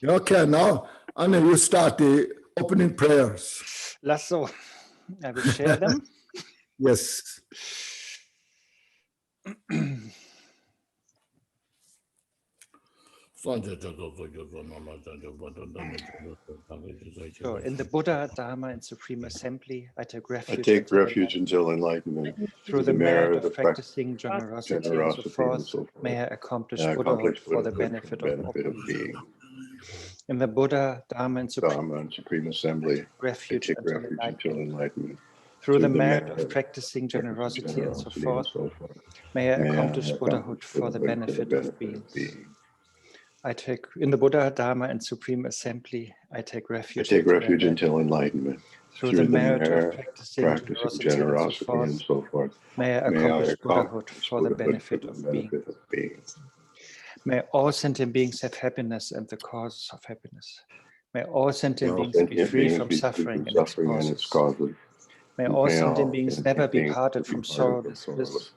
Okay, now, and then you start the opening prayers. Lass so. I will share them. Yes. So in the Buddha, Dharma, and Supreme Assembly, I take refuge until enlightenment. Through the merit of practicing generosity and so forth, may I accomplish Buddhahood for the benefit of all beings. In the Buddha, Dharma, and Supreme Assembly, refuge until enlightenment. Through the merit of practicing generosity and so forth, may I accomplish Buddhahood for the benefit of beings. I take, in the Buddha, Dharma, and Supreme Assembly, I take refuge until enlightenment. Through the merit of practicing generosity and so forth, may I accomplish Buddhahood for the benefit of beings. May all sentient beings have happiness and the causes of happiness. May all sentient beings be free from suffering and its causes. May all sentient beings never be parted from sorrowless bliss.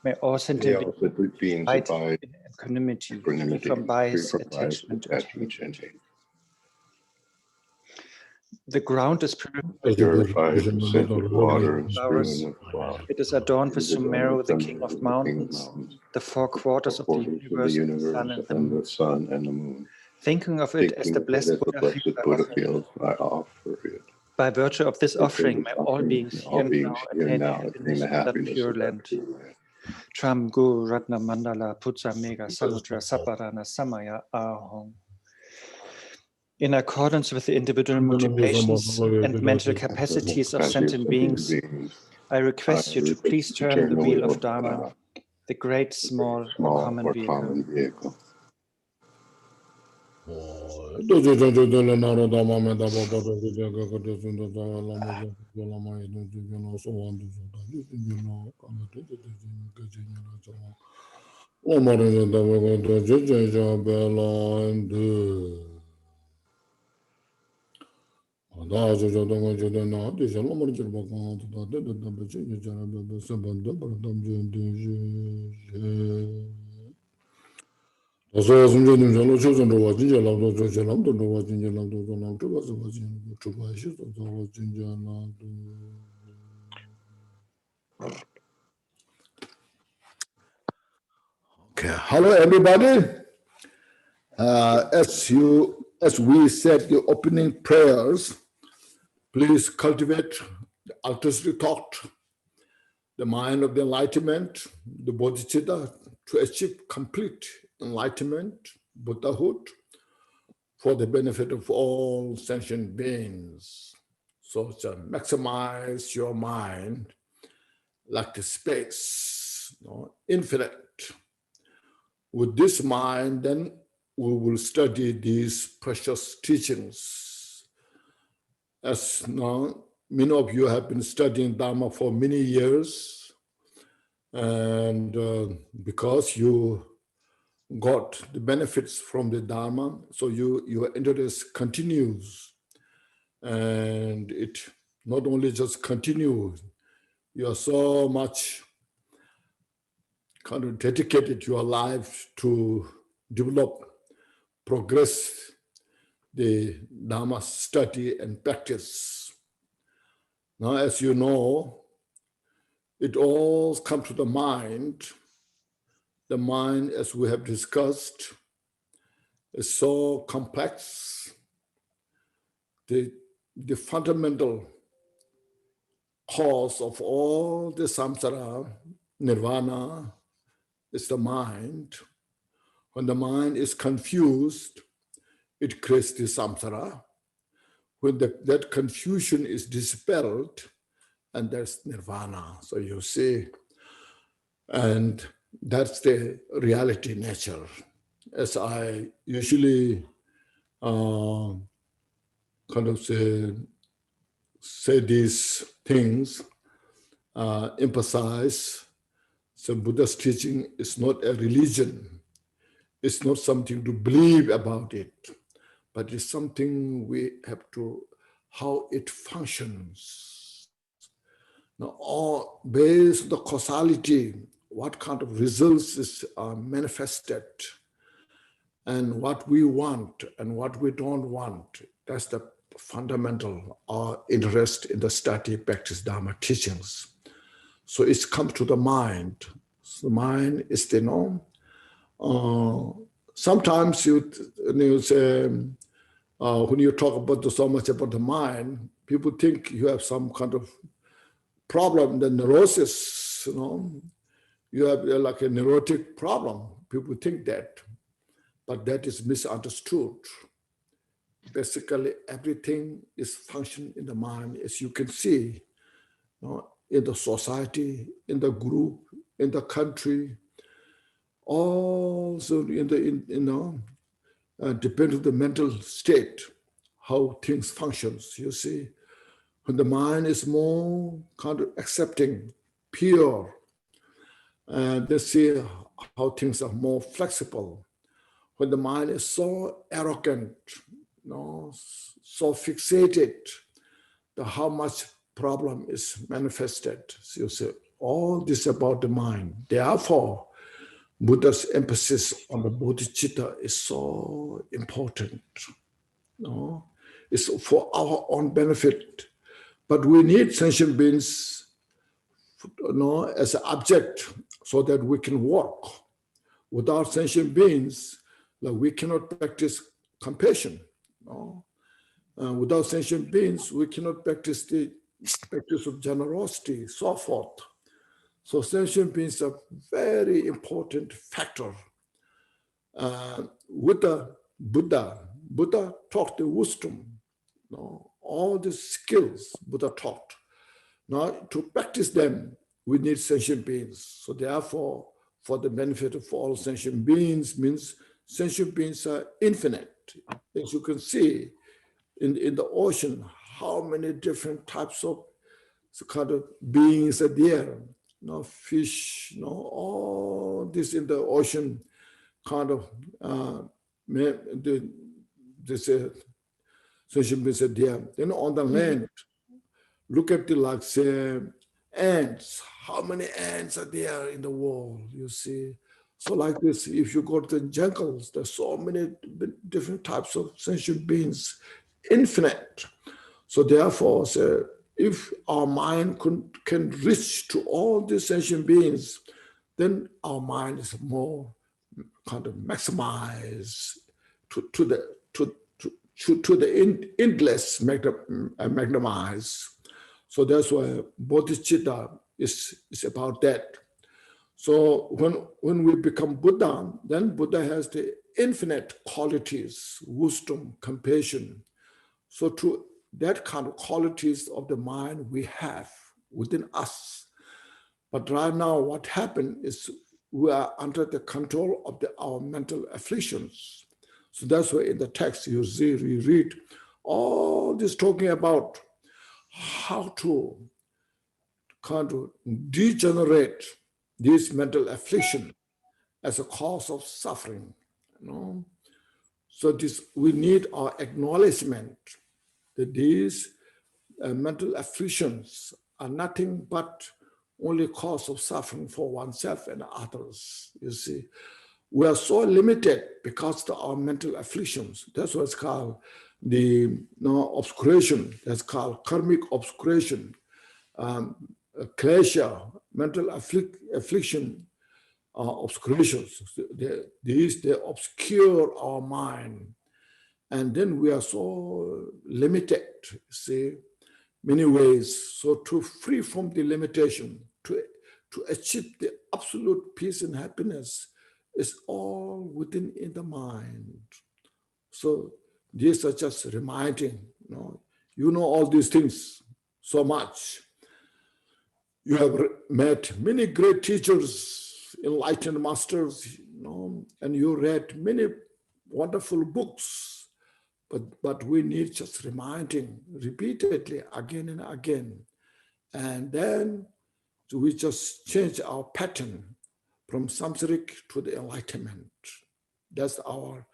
May all sentient beings fight in equanimity, free from bias, attachment, and hatred. The ground is purified with water and flowers. It is adorned with Sumeru, the king of mountains, the four quarters of the universe, the sun and the moon. Thinking of it as the blessed Buddha field, I offer it. By virtue of this offering, may all beings here and now attain the happiness of that pure land. Tram Gu Ratna Mandala Putsa Mega Samudra Saparana Samaya Ahong. In accordance with the individual motivations and mental capacities of sentient beings, I request you to please turn the wheel of Dharma, the great, small, or common vehicle. Okay, hello everybody. As we said the opening prayers, please cultivate the altruistic thought, the mind of the enlightenment, the bodhicitta, to achieve complete enlightenment, Buddhahood, for the benefit of all sentient beings. So to maximize your mind like the space, infinite. With this mind, then we will study these precious teachings. As now, many of you have been studying Dharma for many years, and because you got the benefits from the Dharma, so your interest continues, and it not only just continues, you are so much kind of dedicated your life to develop, progress the Dharma study and practice. Now, as you know, it all comes to the mind. The mind, as we have discussed, is so complex. The fundamental cause of all the samsara, nirvana, is the mind. When the mind is confused, it creates the samsara. When that confusion is dispelled, and there's nirvana. So you see, and that's the reality nature. As I usually kind of say these things, emphasize, so Buddha's teaching is not a religion. It's not something to believe about it, but it's something we have to, how it functions. Now, all based on the causality, what kind of results is manifested. and what we want and what we don't want. That's the fundamental interest in the study, practice, Dharma teachings. So it's come to the mind. So the mind is the norm. Sometimes you say, when you talk about so much about the mind, people think you have some kind of problem, the neurosis, you have like a neurotic problem. People think that, but that is misunderstood. Basically, everything is functioning in the mind, as you can see, in the society, in the group, in the country, also depend on the mental state, how things functions. You see, when the mind is more kind of accepting, pure, and they see how things are more flexible. When the mind is so arrogant, so fixated, how much problem is manifested. So you see, all this about the mind. Therefore, Buddha's emphasis on the bodhicitta is so important. It's for our own benefit. But we need sentient beings as an object so that we can work. Without sentient beings, we cannot practice compassion. Without sentient beings, we cannot practice the practice of generosity, so forth. So sentient beings are very important factor. With the Buddha taught the wisdom, all the skills Buddha taught. Now, to practice them, we need sentient beings. So therefore, for the benefit of all sentient beings means sentient beings are infinite. As you can see in the ocean, how many different types of kind of beings are there. Fish, all this in the ocean kind of sentient beings are there. Then on the land, look at the say ants. How many ants are there in the world? You see. So like this, if you go to the jungles, there's so many different types of sentient beings, infinite. So therefore, if our mind can reach to all these sentient beings, then our mind is more kind of maximized to the endless magnetized. So that's why bodhicitta is about that. So when we become Buddha, then Buddha has the infinite qualities, wisdom, compassion. So to that kind of qualities of the mind we have within us. But right now what happened is we are under the control of our mental afflictions. So that's why in the text you read all this talking about how to kind of degenerate this mental affliction as a cause of suffering. So we need our acknowledgement that these mental afflictions are nothing but only cause of suffering for oneself and others. You see, we are so limited because of our mental afflictions. That's what's called the obscuration. That's called karmic obscuration, klesha, mental affliction, obscurations. They obscure our mind. And then we are so limited, see, many ways. So to free from the limitation, to achieve the absolute peace and happiness is all within in the mind. So these are just reminding, you know all these things so much. You have met many great teachers, enlightened masters, and you read many wonderful books. But we need just reminding repeatedly again and again. And then we just change our pattern from samsaric to the enlightenment. That's our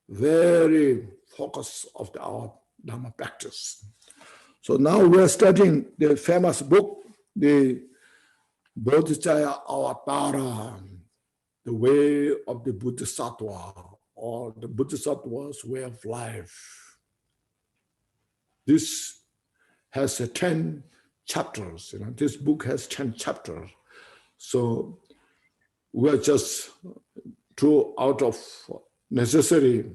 very focus of our Dharma practice. So now we're studying the famous book, the Bodhicharyavatra, the way of the Bodhisattva, or the Bodhisattva's way of life. This has 10 chapters. This book has 10 chapters. So we're just out of necessary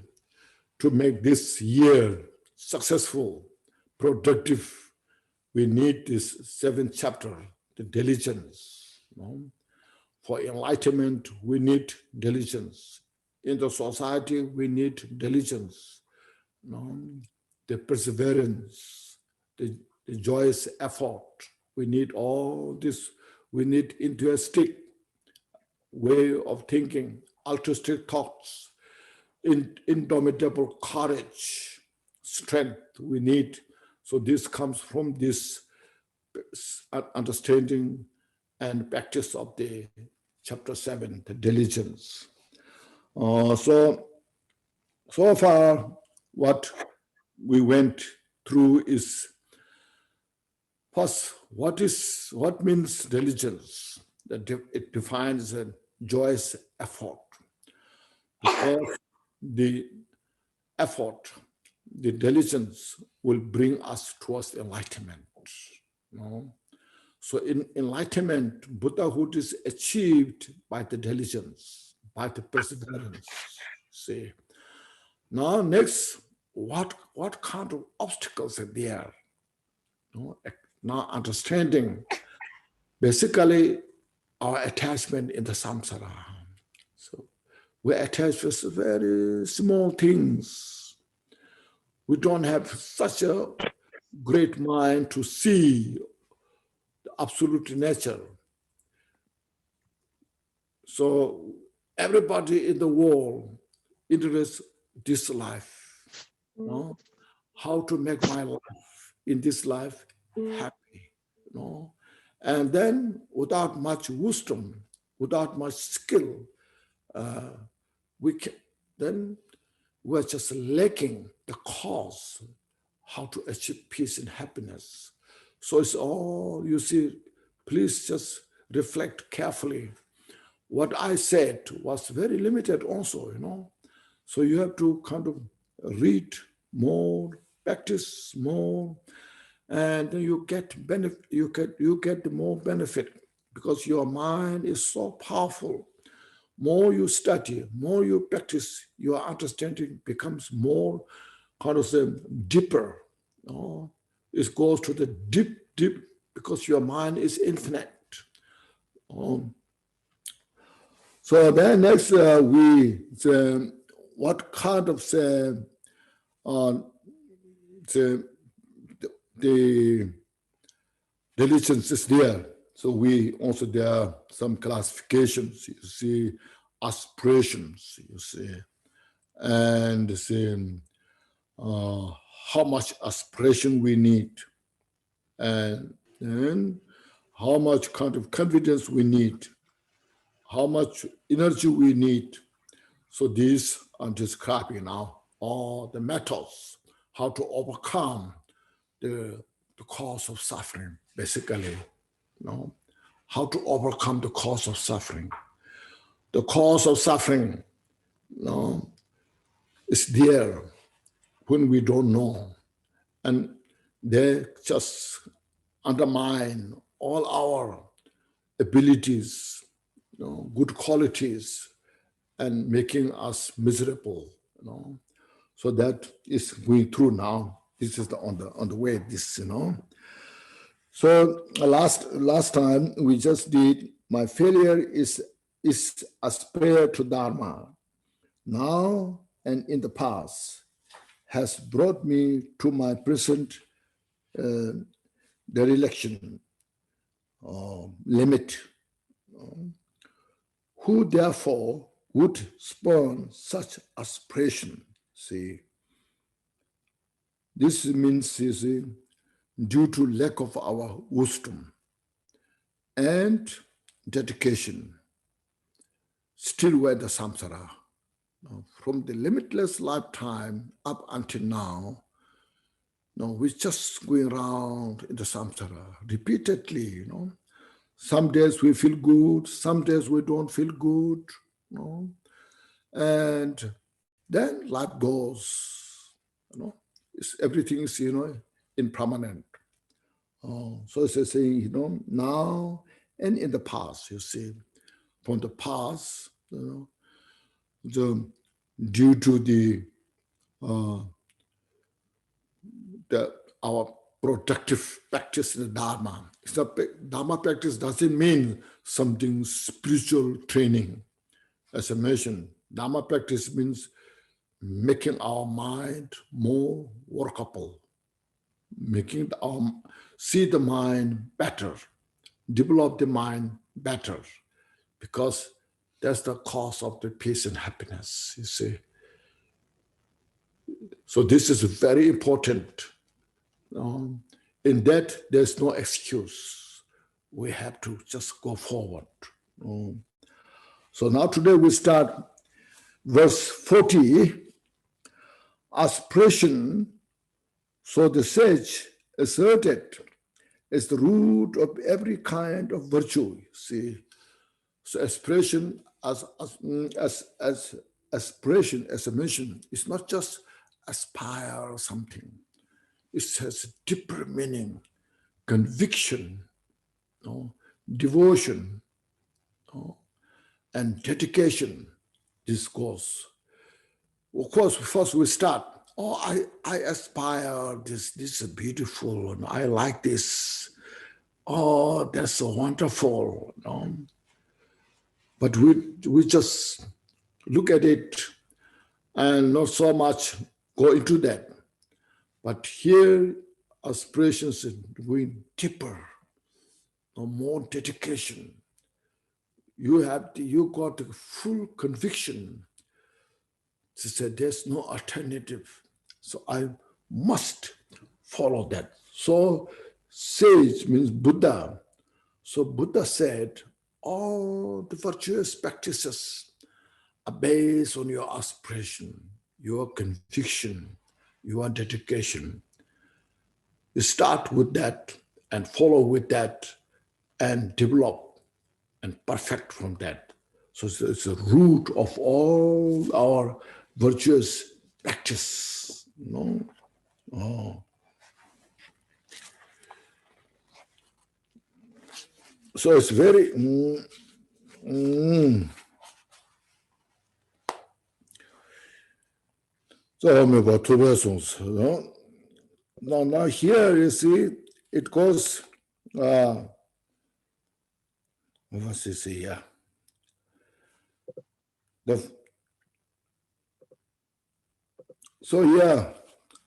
to make this year successful, productive. We need this 7th chapter, the diligence. For enlightenment, we need diligence. In the society, we need diligence. The perseverance, the joyous effort. We need all this. We need enthusiastic way of thinking, altruistic thoughts, indomitable courage, strength we need. So this comes from this understanding and practice of the chapter 7, the diligence. So far, what we went through is first, what means diligence? That it defines a joyous effort. Because the effort, the diligence will bring us towards enlightenment. So in enlightenment, Buddhahood is achieved by the diligence, by the perseverance. See. Now next, what kind of obstacles are there? Now understanding basically our attachment in the samsara. So we're attached with very small things. We don't have such a great mind to see the absolute nature. So everybody in the world interested this life. How to make my life in this life happy. And then without much wisdom, without much skill, we're just lacking the cause, how to achieve peace and happiness. So it's all, you see, please just reflect carefully. What I said was very limited also, So you have to kind of read more, practice more, and then you get benefit. You get more benefit because your mind is so powerful. More you study, more you practice, your understanding becomes more kind of deeper. It goes to the deep, because your mind is infinite. So then next what kind of the diligence is there. So we also, there are some classifications, you see, aspirations, you see, and see how much aspiration we need, and then how much kind of confidence we need, how much energy we need. So these I'm describing now, all the methods, how to overcome the cause of suffering, basically. How to overcome the cause of suffering. The cause of suffering is there when we don't know. And they just undermine all our abilities, good qualities, and making us miserable. So that is going through now. This is on the way, this, So last time we just did, my failure is aspire to Dharma. Now and in the past has brought me to my present dereliction, limit. Who therefore would spurn such aspiration? See, this means, you see, due to lack of our wisdom and dedication, still we're the samsara. From the limitless lifetime up until now, we're just going around in the samsara repeatedly. Some days we feel good, some days we don't feel good. And then life goes. Everything is, impermanent. So it's saying, now and in the past, you see, from the past, due to our productive practice in the Dharma. Dharma practice doesn't mean something spiritual training. As I mentioned, Dharma practice means making our mind more workable, making see the mind better, develop the mind better, because that's the cause of the peace and happiness, you see. So this is very important. In that, there's no excuse. We have to just go forward. So now today we start verse 40, aspiration. So the sage asserted is the root of every kind of virtue. See, so aspiration as aspiration, as I mentioned, it's not just aspire or something. It has a deeper meaning, conviction, devotion, and dedication. This goes. Of course, first we start. I aspire. This is beautiful, and I like this. Oh, that's so wonderful. But we just look at it and not so much go into that. But here, aspirations are going deeper, more dedication. You got the full conviction to say there's no alternative. So I must follow that. So sage means Buddha. So Buddha said, all the virtuous practices are based on your aspiration, your conviction, your dedication. You start with that and follow with that and develop and perfect from that. So it's the root of all our virtuous practice. So it's very so about 2 verses. Now here you see it goes. What's this here?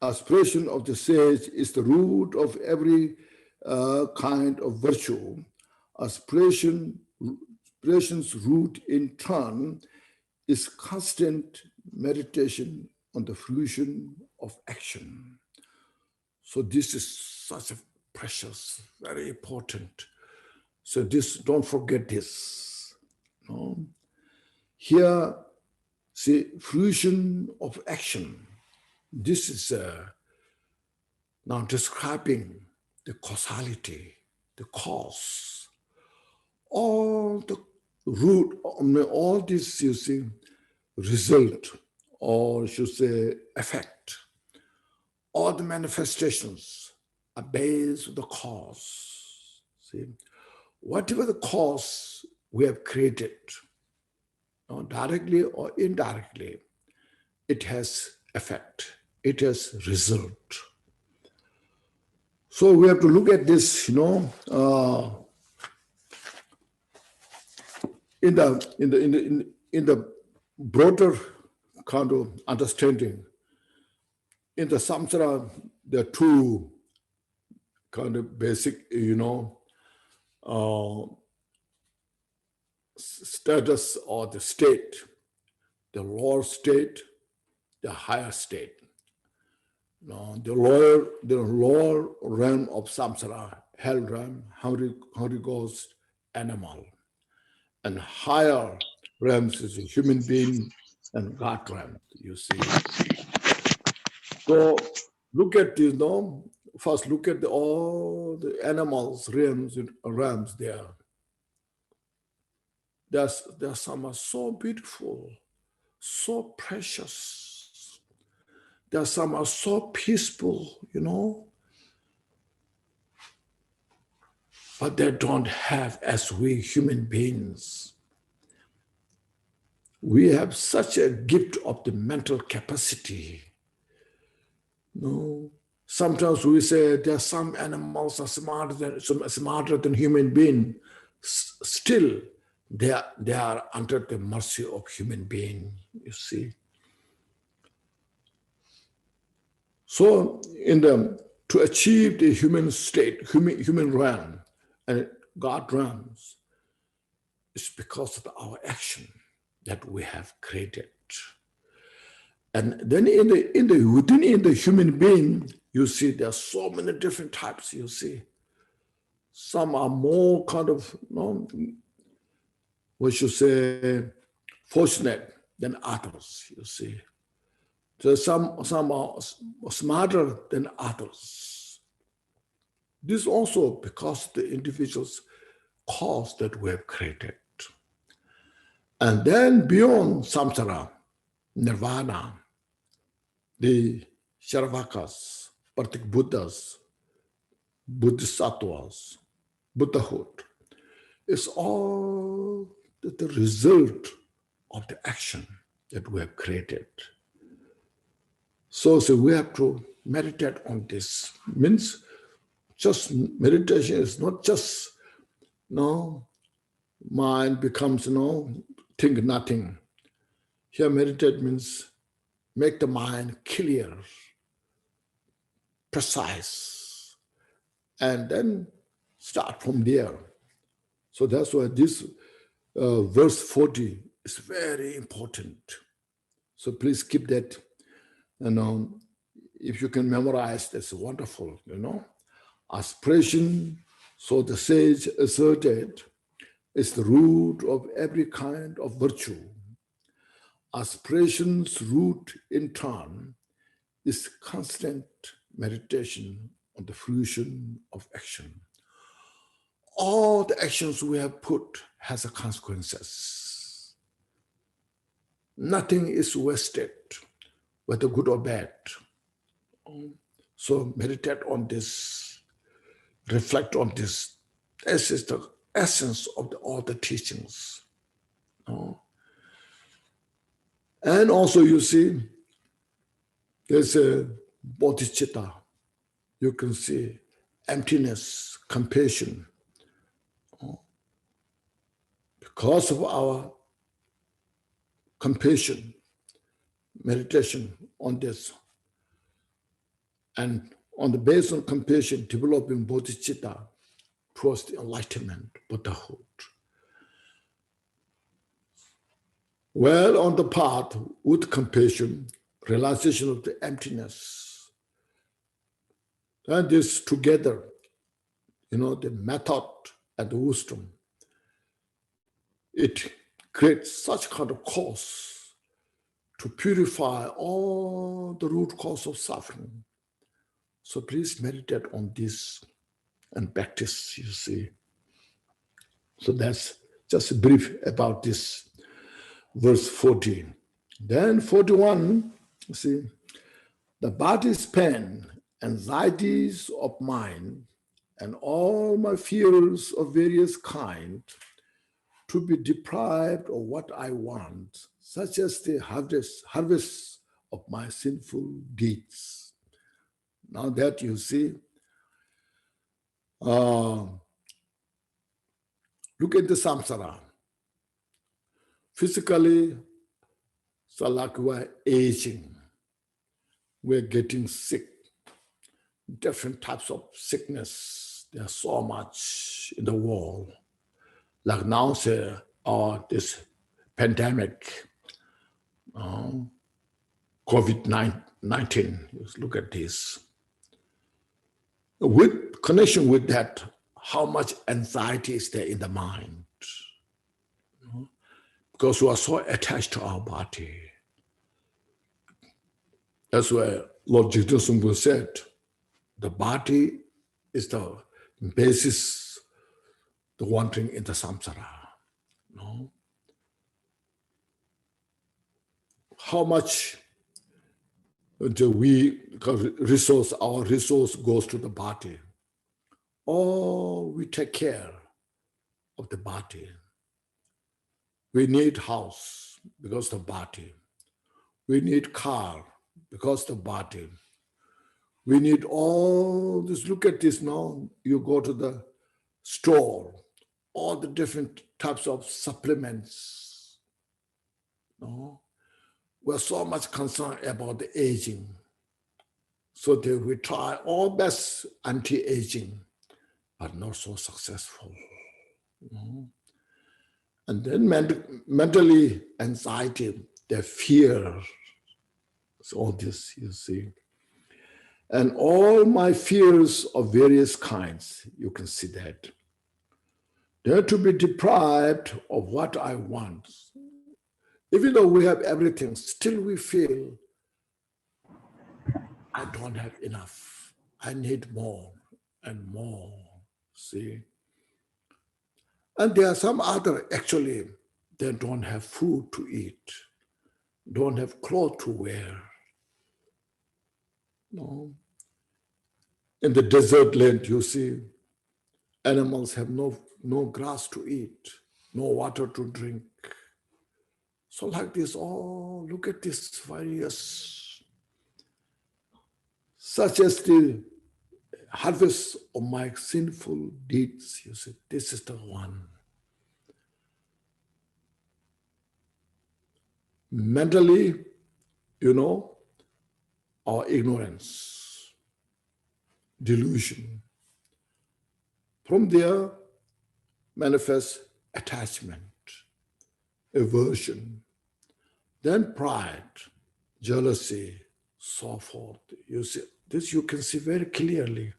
Aspiration of the sage is the root of every kind of virtue. Aspiration's root in turn is constant meditation on the fruition of action. So this is such a precious, very important. So this, don't forget this. Here, see, fruition of action. This is now describing the causality, the cause. All the root, all this, you see, result, or should say effect, all the manifestations are based on the cause. See, whatever the cause we have created, directly or indirectly, it has effect, it has result. So we have to look at this, in the broader kind of understanding. In the samsara, there are two kind of basic, status or the state, the lower state, the higher state. The lower realm of samsara, hell realm, hungry ghost, animal, and higher realms is a human being and God realm, you see. So look at this, first look at all the animals, realms there. There's some are so beautiful, so precious. There are some are so peaceful, but they don't have as we human beings. We have such a gift of the mental capacity. Sometimes we say there are some animals are smarter than human beings. Still, they are under the mercy of human being, you see. So, to achieve the human state, human realm, and God realms, it's because of our action that we have created. And then within the human being, you see there are so many different types, you see. Some are more kind of, we should say, fortunate than others, you see. So some are smarter than others. This also because the individual's cause that we have created. And then beyond samsara, nirvana, the Sharavakas, Partik Buddhas, Bodhisattvas, Buddhahood, is all the result of the action that we have created. So we have to meditate on this. Means just meditation is not just, mind becomes, think nothing. Here meditate means make the mind clear, precise, and then start from there. So that's why this verse 40 is very important. So please keep that, if you can memorize, that's wonderful, Aspiration, so the sage asserted, is the root of every kind of virtue. Aspiration's root, in turn, is constant meditation on the fruition of action. All the actions we have put has a consequences. Nothing is wasted, whether good or bad. So meditate on this, reflect on this. This is the essence of all the teachings. And also you see, there's a bodhicitta. You can see emptiness, compassion. Because of our compassion, meditation on this, and on the basis of compassion, developing bodhicitta towards the enlightenment, Buddhahood. Well, on the path with compassion, realization of the emptiness, and this together, the method and the wisdom, it creates such kind of cause to purify all the root cause of suffering. So please meditate on this and practice, you see. So that's just brief about this verse 40. Then 41, you see, the body's pain, anxieties of mind, and all my fears of various kind, to be deprived of what I want, such as the harvest of my sinful deeds. Now that you see, look at the samsara. Physically, so like we're aging, we're getting sick, different types of sickness. There's so much in the world. Like now, say, this pandemic, COVID-19, look at this. With connection with that, how much anxiety is there in the mind? Because we are so attached to our body. That's why Lord Jigdasumbu said, the body is the basis, the wandering in the samsara. How much until our resource goes to the body. Or we take care of the body. We need house because the body. We need car because the body. We need all this. Look at this now. You go to the store, all the different types of supplements. No? We're so much concerned about the aging. So that we try all best anti-aging, but not so successful. No? And then mentally, anxiety, the fear, so all this, you see. And all my fears of various kinds, you can see that. They're to be deprived of what I want. Even though we have everything, still we feel, I don't have enough. I need more and more, see. And there are some other, actually, they don't have food to eat, don't have clothes to wear. No. In the desert land, you see, animals have no grass to eat, no water to drink. So like this, oh, look at this various, such as the harvest of my sinful deeds, you see, this is the one. Mentally, you know, our ignorance, delusion. From there manifests attachment, aversion, then pride, jealousy, so forth. You see, this you can see very clearly.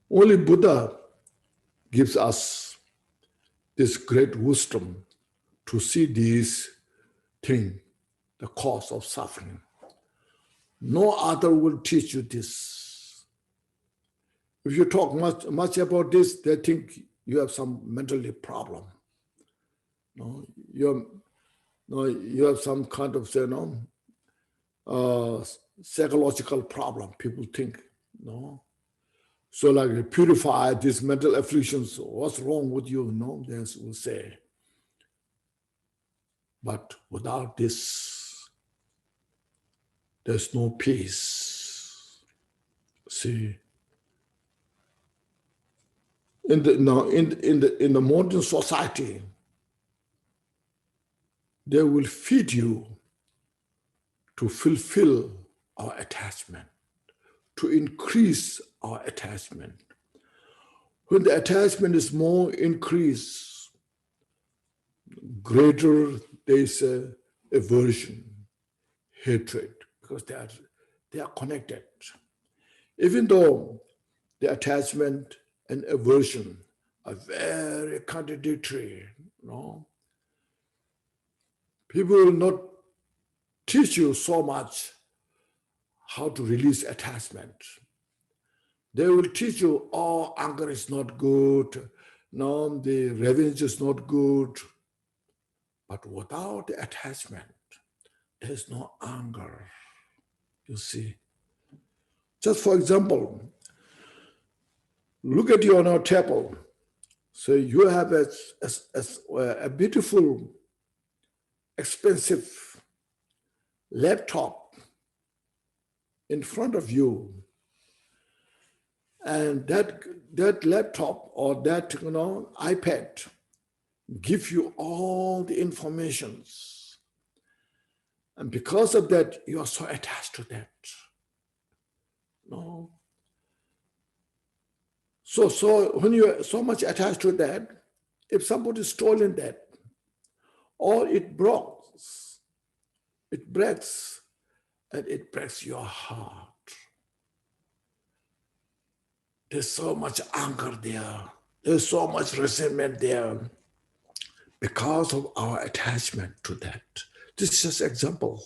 Only Buddha gives us this great wisdom to see these things, the cause of suffering. No other will teach you this. If you talk much about this, they think you have some mentally problem. No, you have some kind of, psychological problem. People think, no. So like purify these mental afflictions. What's wrong with you? No, they will say. But without this, there's no peace. See, in the modern society, they will feed you to fulfill our attachment, to increase our attachment. When the attachment is more increased, greater there is aversion, hatred, because they are connected. Even though the attachment and aversion are very contradictory, no? People will not teach you so much how to release attachment. They will teach you, oh, anger is not good, no, the revenge is not good. But without the attachment, there's no anger, you see. Just for example, look at you on our table. So you have a beautiful, expensive laptop in front of you. And that laptop or that iPad give you all the informations. And because of that, you are so attached to that. No. So when you are so much attached to that, if somebody stolen that, or it breaks, and it breaks your heart. There's so much anger there. There's so much resentment there because of our attachment to that. This is just an example.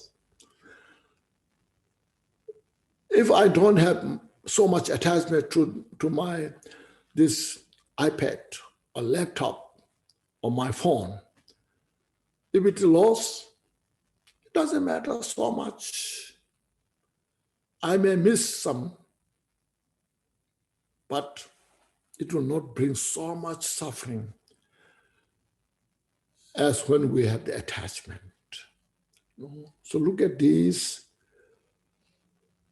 If I don't have so much attachment to this iPad or laptop or my phone, if it lost, it doesn't matter so much. I may miss some, but it will not bring so much suffering as when we have the attachment. So look at these.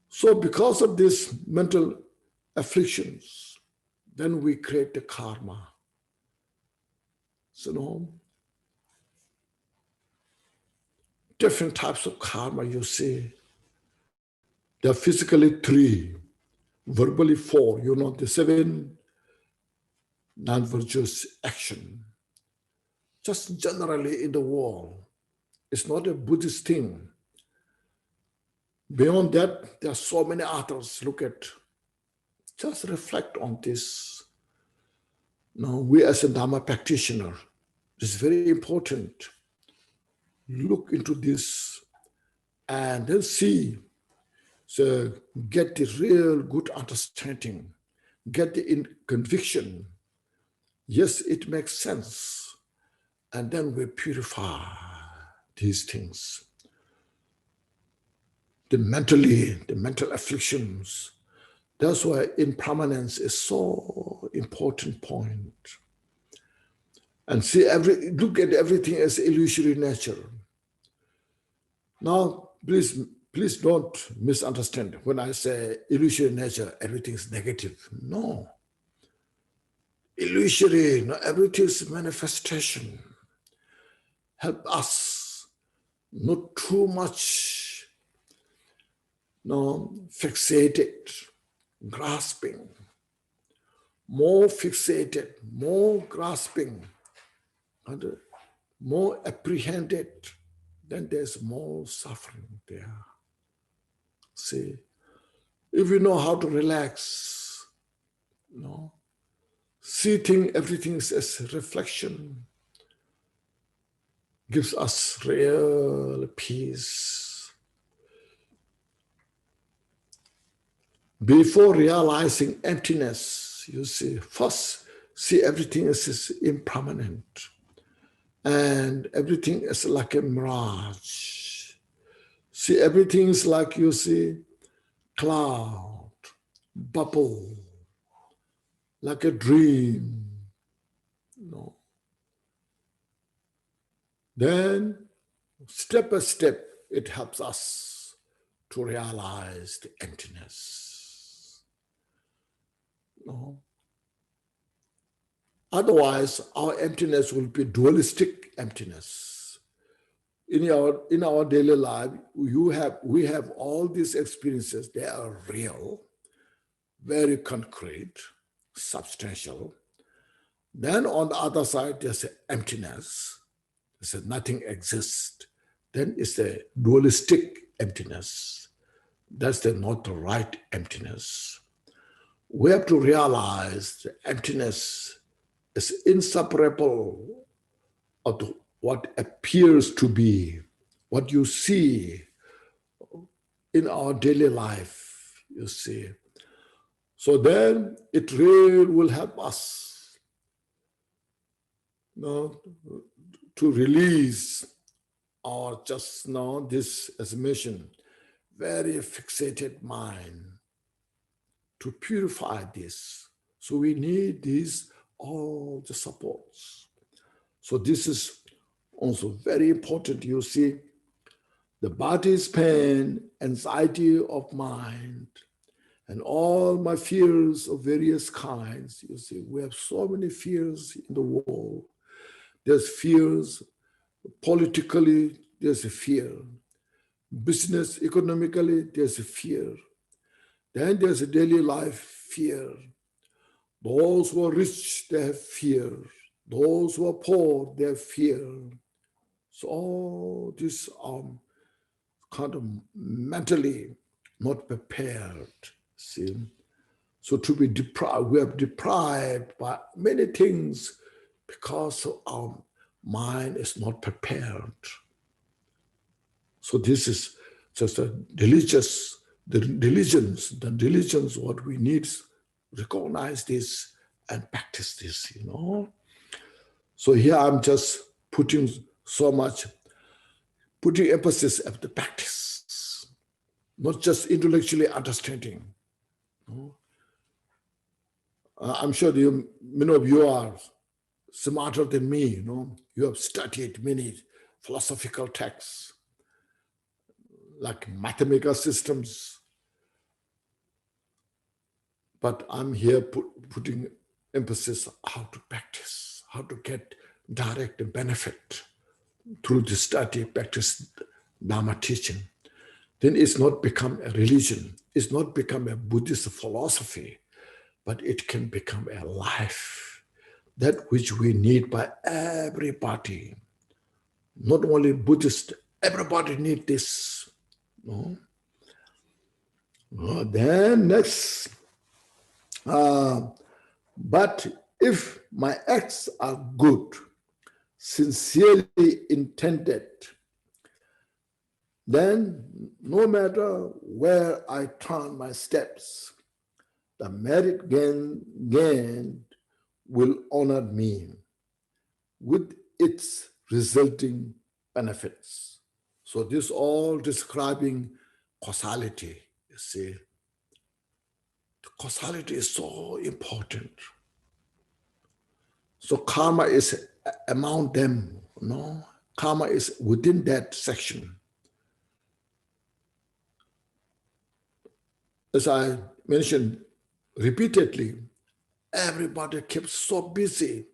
So because of these mental afflictions, then we create the karma. So, different types of karma you see. There are physically 3, verbally 4, the 7 non-virtuous action. Just generally in the world. It's not a Buddhist thing. Beyond that, there are so many others. Look at, just reflect on this. Now, we as a Dharma practitioner, it's very important. Look into this and then see. So get the real good understanding, get the conviction. Yes, it makes sense. And then we purify these things. The mental afflictions. That's why impermanence is so important point. And see, look at everything as illusory nature. Now, please don't misunderstand. When I say illusory nature, everything is negative. No. Illusory, no, everything is manifestation. Help us not too much fixated, grasping, more fixated, more grasping, and more apprehended, then there's more suffering there. See, if you know how to relax, seeing everything as reflection gives us real peace. Before realizing emptiness, you see, first see everything as impermanent and everything is like a mirage. See, everything is like, you see, cloud, bubble, like a dream. Then, step by step, it helps us to realize the emptiness. Otherwise, our emptiness will be dualistic emptiness. In our daily life, we have all these experiences. They are real, very concrete, substantial. Then on the other side, there's emptiness. There's nothing exists. Then it's a dualistic emptiness. That's not the right emptiness. We have to realize the emptiness is inseparable of what appears to be, what you see in our daily life, you see. So then it really will help us to release our this as a mission, very fixated mind, to purify this. So we need all the supports. So this is also very important. You see, the body's pain, anxiety of mind, and all my fears of various kinds. You see, we have so many fears in the world. There's fears politically, there's a fear. Business, economically, there's a fear. Then there's a daily life fear. Those who are rich, they have fear. Those who are poor, they have fear. So all these are kind of mentally not prepared, see. So to be deprived, we are deprived by many things because our mind is not prepared. So this is just the diligence, what we need, recognize this and practice this, So here I'm just putting so much putting emphasis of the practice, not just intellectually understanding. I'm sure many of you are smarter than me. You have studied many philosophical texts, like mathematical systems. But I'm here putting emphasis on how to practice, how to get direct benefit through the study, practice, Dharma teaching. Then it's not become a religion. It's not become a Buddhist philosophy, but it can become a life, that which we need by everybody. Not only Buddhist, everybody need this. Then next, but if my acts are good, sincerely intended, then no matter where I turn my steps, the merit gained will honor me with its resulting benefits. So this all describing causality, you see. The causality is so important. So karma is among them, Karma is within that section. As I mentioned repeatedly, everybody keeps so busy.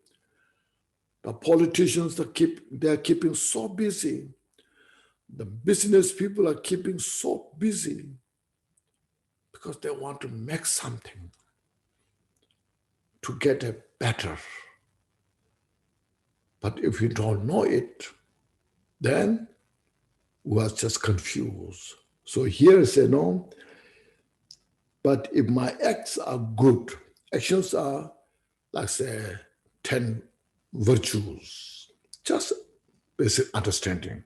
The politicians they're keeping so busy. The business people are keeping so busy because they want to make something to get a better. But if you don't know it, then we are just confused. So here say no, but if my acts are good, actions are like say 10 virtues, just basic understanding.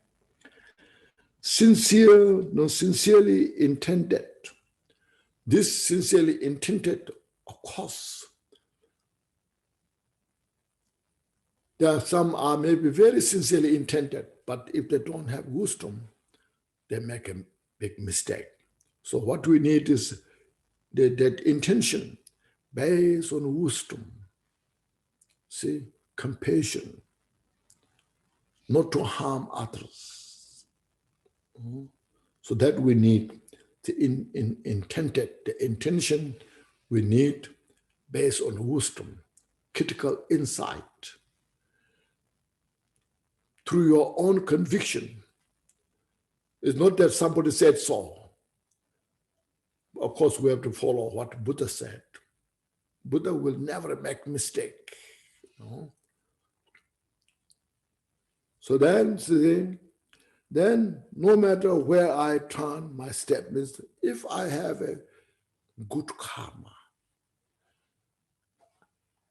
Sincerely intended. This sincerely intended, of course, there are some are maybe very sincerely intended, but if they don't have wisdom, they make a big mistake. So what we need is that intention based on wisdom. See, compassion, not to harm others. So that we need the intended, the intention we need based on wisdom, critical insight, through your own conviction. It's not that somebody said so. Of course, we have to follow what Buddha said. Buddha will never make mistake. So then no matter where I turn my step, means if I have a good karma,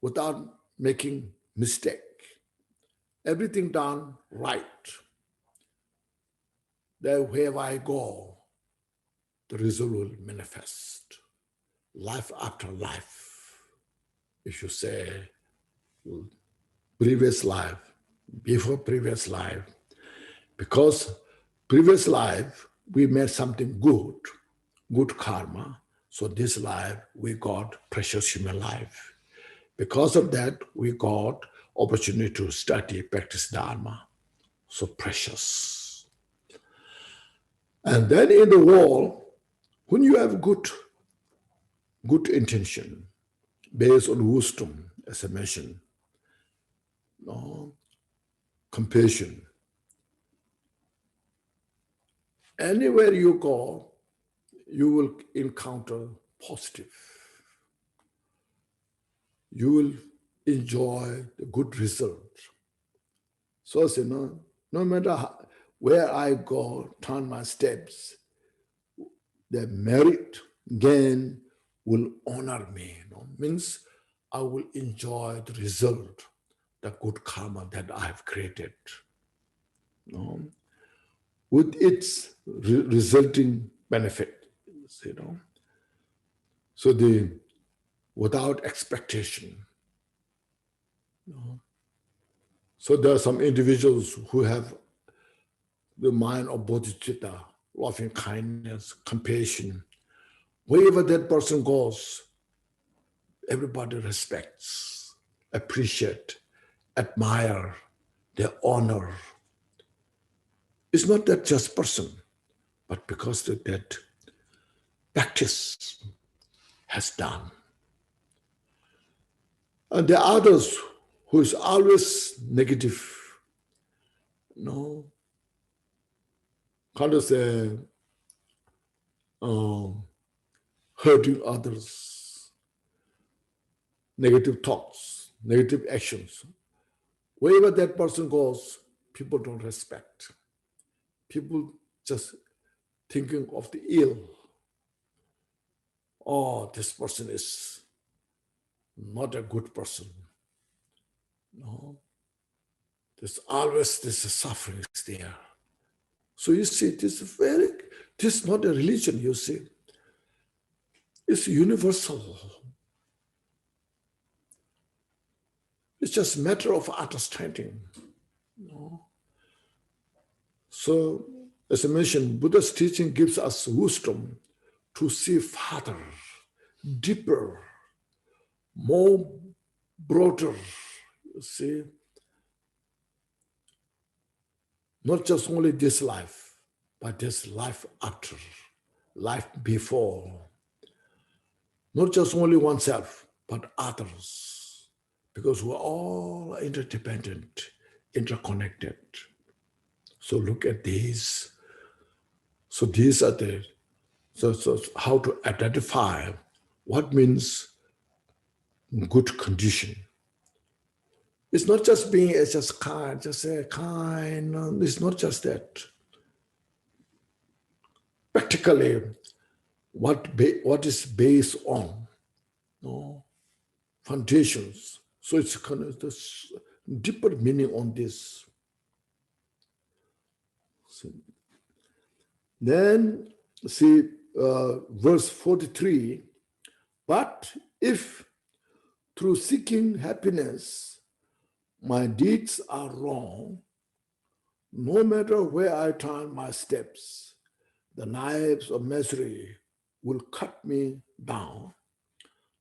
without making mistake, everything done right, then wherever I go, the result will manifest. Life after life. If you say previous life, before previous life, because previous life we made something good karma, so this life we got precious human life. Because of that, we got opportunity to study, practice Dharma, so precious. And then in the world, when you have good intention, based on wisdom, as I mentioned, compassion, anywhere you go, you will encounter positive. You will enjoy the good result. So say, no matter where I go, turn my steps, the merit gain will honor me. Means I will enjoy the result, the good karma that I have created. With its resulting benefit. So without expectation. So there are some individuals who have the mind of bodhicitta, loving kindness, compassion. Wherever that person goes, everybody respects, appreciate, admire, they honor. It's not that just person, but because that practice has done. And there are others who is always negative, kind of say, hurting others, negative thoughts, negative actions. Wherever that person goes, people don't respect. People just thinking of the ill. Oh, this person is not a good person. No, there's always this suffering is there. So you see, this is not a religion, you see. It's universal. It's just a matter of understanding. So, as I mentioned, Buddha's teaching gives us wisdom to see farther, deeper, more broader, you see. Not just only this life, but this life after, life before. Not just only oneself, but others. Because we're all interdependent, interconnected. So look at these. So these are so how to identify what means good condition. It's not just being just kind, just say kind. No, it's not just that. Practically, what is based on foundations. So it's kind of this deeper meaning on this. So then see verse 43. But if through seeking happiness my deeds are wrong, no matter where I turn my steps, the knives of misery will cut me down,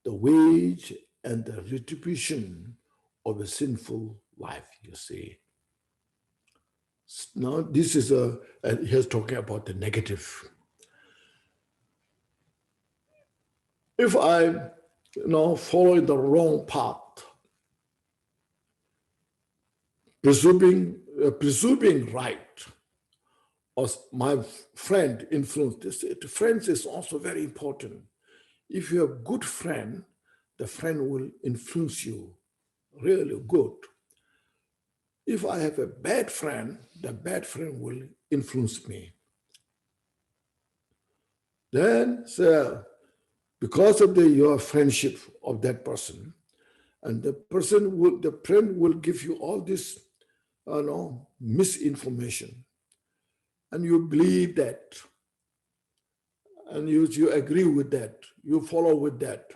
the wage and the retribution of a sinful life, you see. Now, this is here's talking about the negative. If I, follow the wrong path, presuming right, or my friend influenced this. Friends is also very important. If you have a good friend, the friend will influence you really good. If I have a bad friend, the bad friend will influence me. Then, because of your friendship of that person, and the friend will give you all this, misinformation, and you believe that, and you agree with that, you follow with that.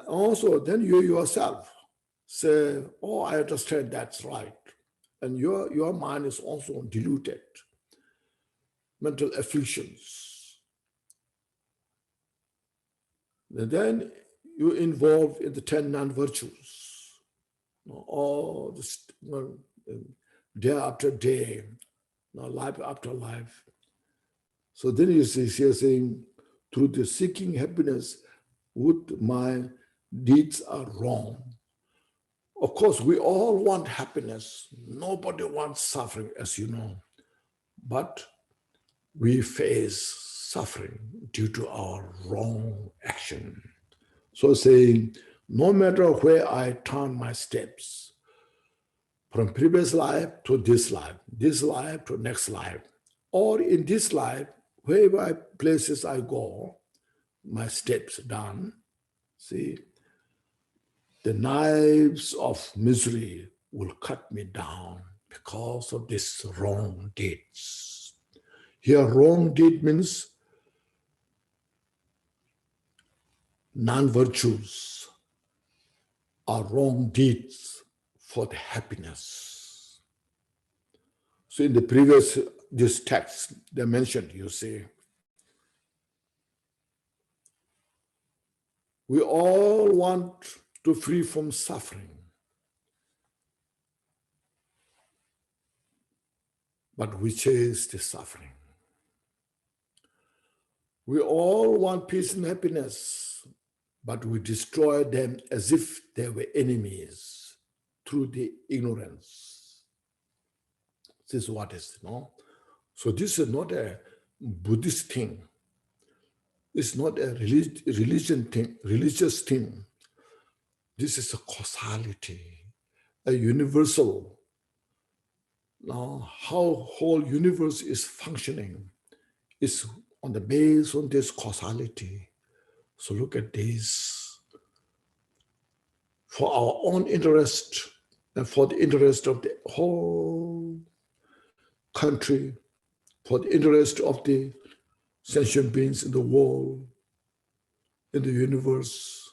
Also, then you yourself say, oh, I understand that's right. And your mind is also diluted. Mental afflictions. And then you involve in the 10 non-virtues. All this, day after day, life after life. So then you see, you're saying, through the seeking happiness, would my deeds are wrong. Of course, we all want happiness. Nobody wants suffering, as you know. But we face suffering due to our wrong action. So saying, no matter where I turn my steps, from previous life to this life to next life, or in this life, wherever places I go, my steps done, see, the knives of misery will cut me down because of these wrong deeds. Here, wrong deed means non-virtues are wrong deeds for the happiness. So in the previous, this text, they mentioned, you see, we all want to free from suffering. But we chase the suffering. We all want peace and happiness, but we destroy them as if they were enemies through the ignorance. This is what is, no? So this is not a Buddhist thing. It's not a religion thing, religious thing. This is a causality, a universal. Now, how whole universe is functioning is on the base on this causality. So look at this. For our own interest and for the interest of the whole country, for the interest of the sentient beings in the world, in the universe.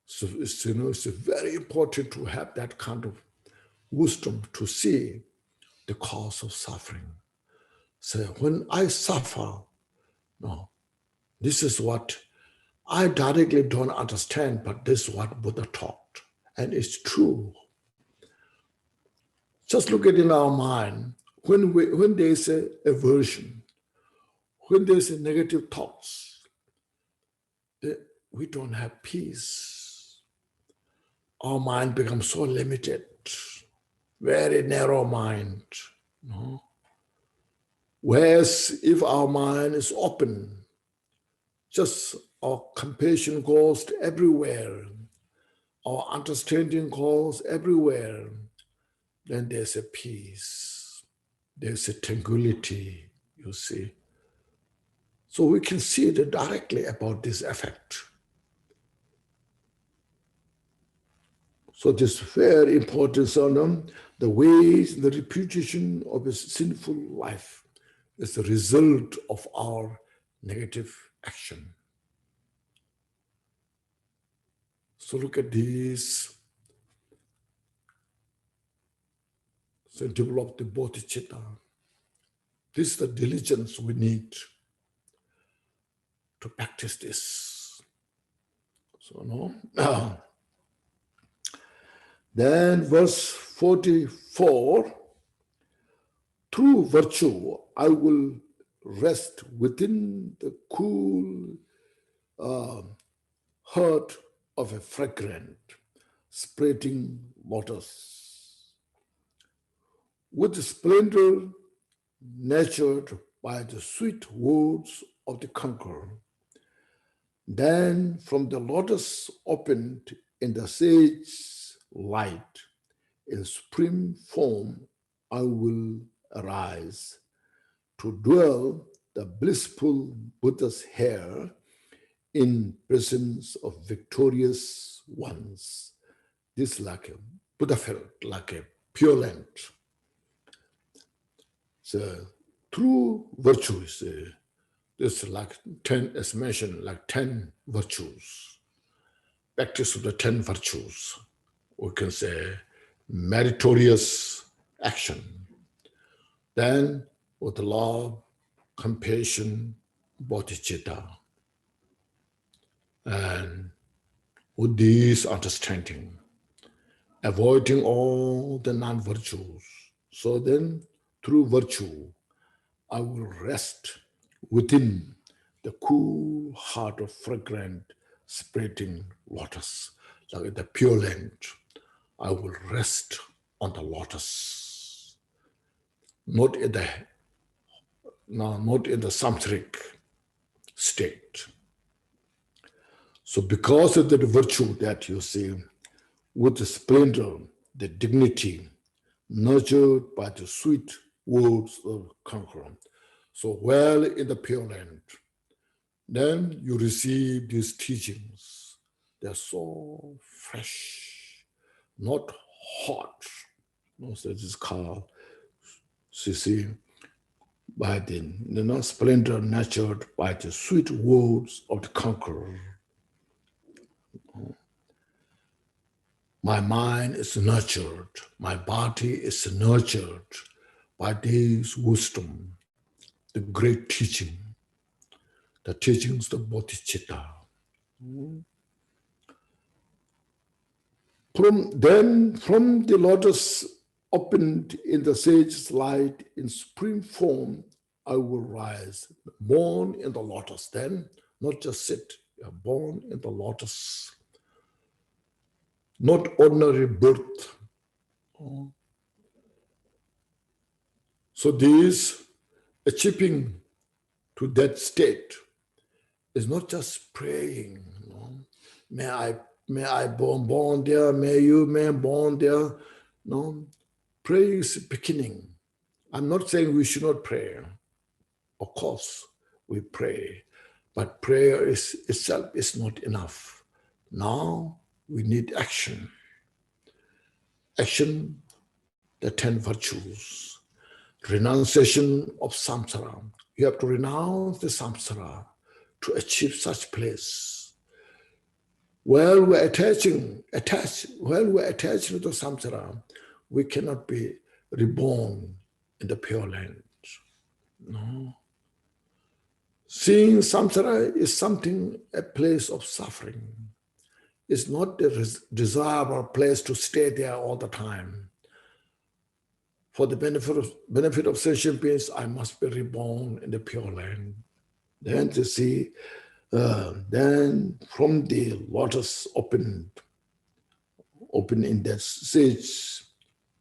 So it's, it's very important to have that kind of wisdom to see the cause of suffering. So when I suffer, no, this is what I directly don't understand, but this is what Buddha taught. And it's true. Just look at it in our mind. When there's a aversion, when there's a negative thoughts, we don't have peace. Our mind becomes so limited, very narrow mind. No? Whereas if our mind is open, just our compassion goes everywhere, our understanding goes everywhere, then there's a peace, there's a tranquility, you see. So we can see it directly about this effect. So this very important, so the ways, the reputation of a sinful life is the result of our negative action. So look at this. So develop the bodhicitta. This is the diligence we need to practice this. So no. Then verse 44, through virtue, I will rest within the cool heart of a fragrant, spreading lotus. With the splendor nurtured by the sweet words of the conqueror, then from the lotus opened in the sage light, in supreme form, I will arise to dwell the blissful Buddha's hair in presence of victorious ones. This is like a Buddha felt like a pure land. So true virtue is this like 10, as mentioned, like 10 virtues. Practice of the 10 virtues. We can say meritorious action. Then with love, compassion, bodhicitta. And with this understanding, avoiding all the non-virtues. So then through virtue, I will rest within the cool heart of fragrant spreading lotus, like the pure land. I will rest on the lotus, not in the samsaric state. So because of the virtue that you see, with the splendor, the dignity, nurtured by the sweet words of conqueror, so well in the pure land, then you receive these teachings. They're so fresh, not hot. No, so this is called, you see, by the splendor nurtured by the sweet words of the conqueror. My mind is nurtured, my body is nurtured by this wisdom, the great teaching, the teachings of Bodhicitta. From the lotus opened in the sage's light in supreme form, I will rise, born in the lotus. Then, not just sit, you're born in the lotus. Not ordinary birth. So this achieving to that state is not just praying. May I born there, may born there. No, praying is beginning. I'm not saying we should not pray. Of course, we pray, but prayer itself is not enough. Now we need action. Action, the 10 virtues. Renunciation of samsara. You have to renounce the samsara to achieve such place. While we're attached to the samsara, we cannot be reborn in the Pure Land. No. Seeing samsara is something, a place of suffering. It's not the desirable place to stay there all the time. For the benefit of sentient beings, I must be reborn in the Pure Land. Then to see, then from the lotus open in that sage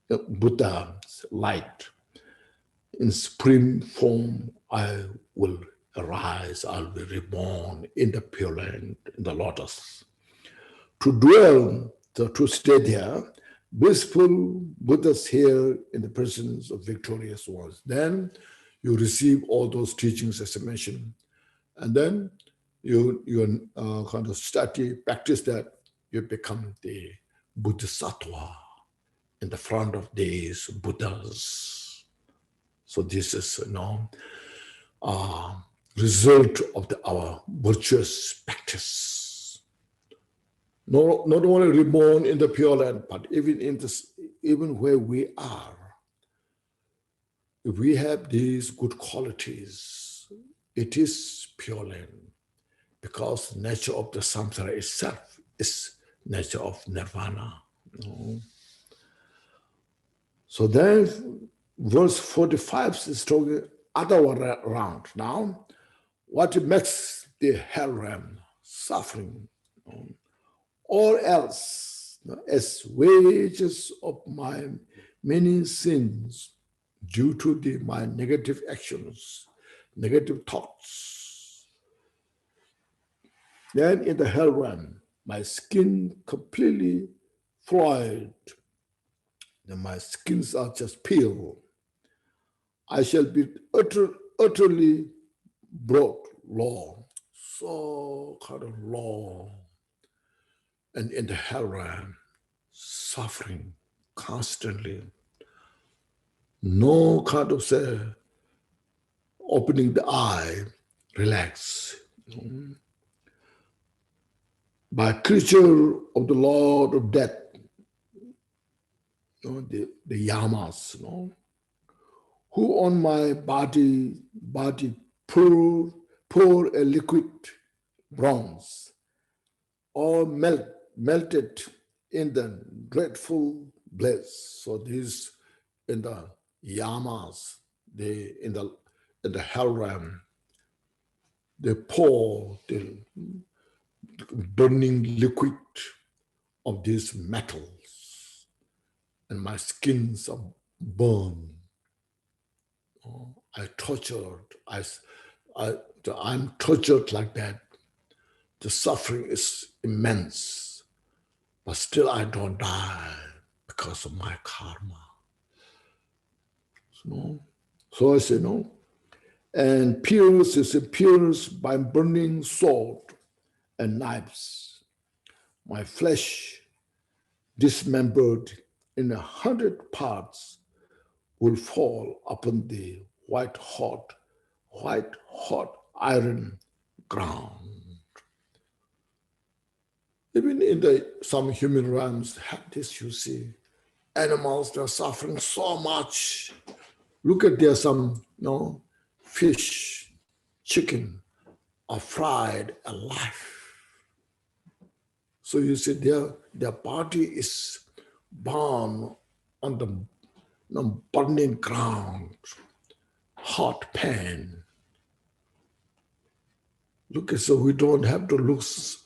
Buddha's light, in supreme form, I will arise, I'll be reborn in the Pure Land, in the lotus. To dwell, to stay there, blissful Buddhas here in the presence of victorious ones. Then you receive all those teachings as I mentioned, and then you kind of study, practice that, you become the Bodhisattva in the front of these Buddhas. So this is result of our virtuous practice. Not only reborn in the Pure Land, but even where we are, if we have these good qualities, it is Pure Land, because the nature of the samsara itself is nature of nirvana. So then, verse 45 is talking other way around. Now, what makes the hell realm suffering? Or else, as wages of my many sins, due to my negative actions, negative thoughts, then in the hell realm, my skin completely fried, and my skins are just peeled. I shall be utterly brought low, so kind of low. And in the hell realm, suffering constantly. No kind of opening the eye, relax. By creature of the Lord of Death, the yamas, who on my body pour a liquid bronze, or melted in the dreadful bliss. So these in the yamas, in the hell realm, they pour the burning liquid of these metals, and my skins are burned. I'm tortured like that. The suffering is immense, but still I don't die because of my karma. So I say no. And pierced by burning sword and knives. My flesh, dismembered in 100 parts, will fall upon the white hot iron ground. Even in some human realms have this, you see. Animals, they're suffering so much. Look at there some, fish, chicken are fried alive. So you see their body is born on the burning ground, hot pan. Look, so we don't have to look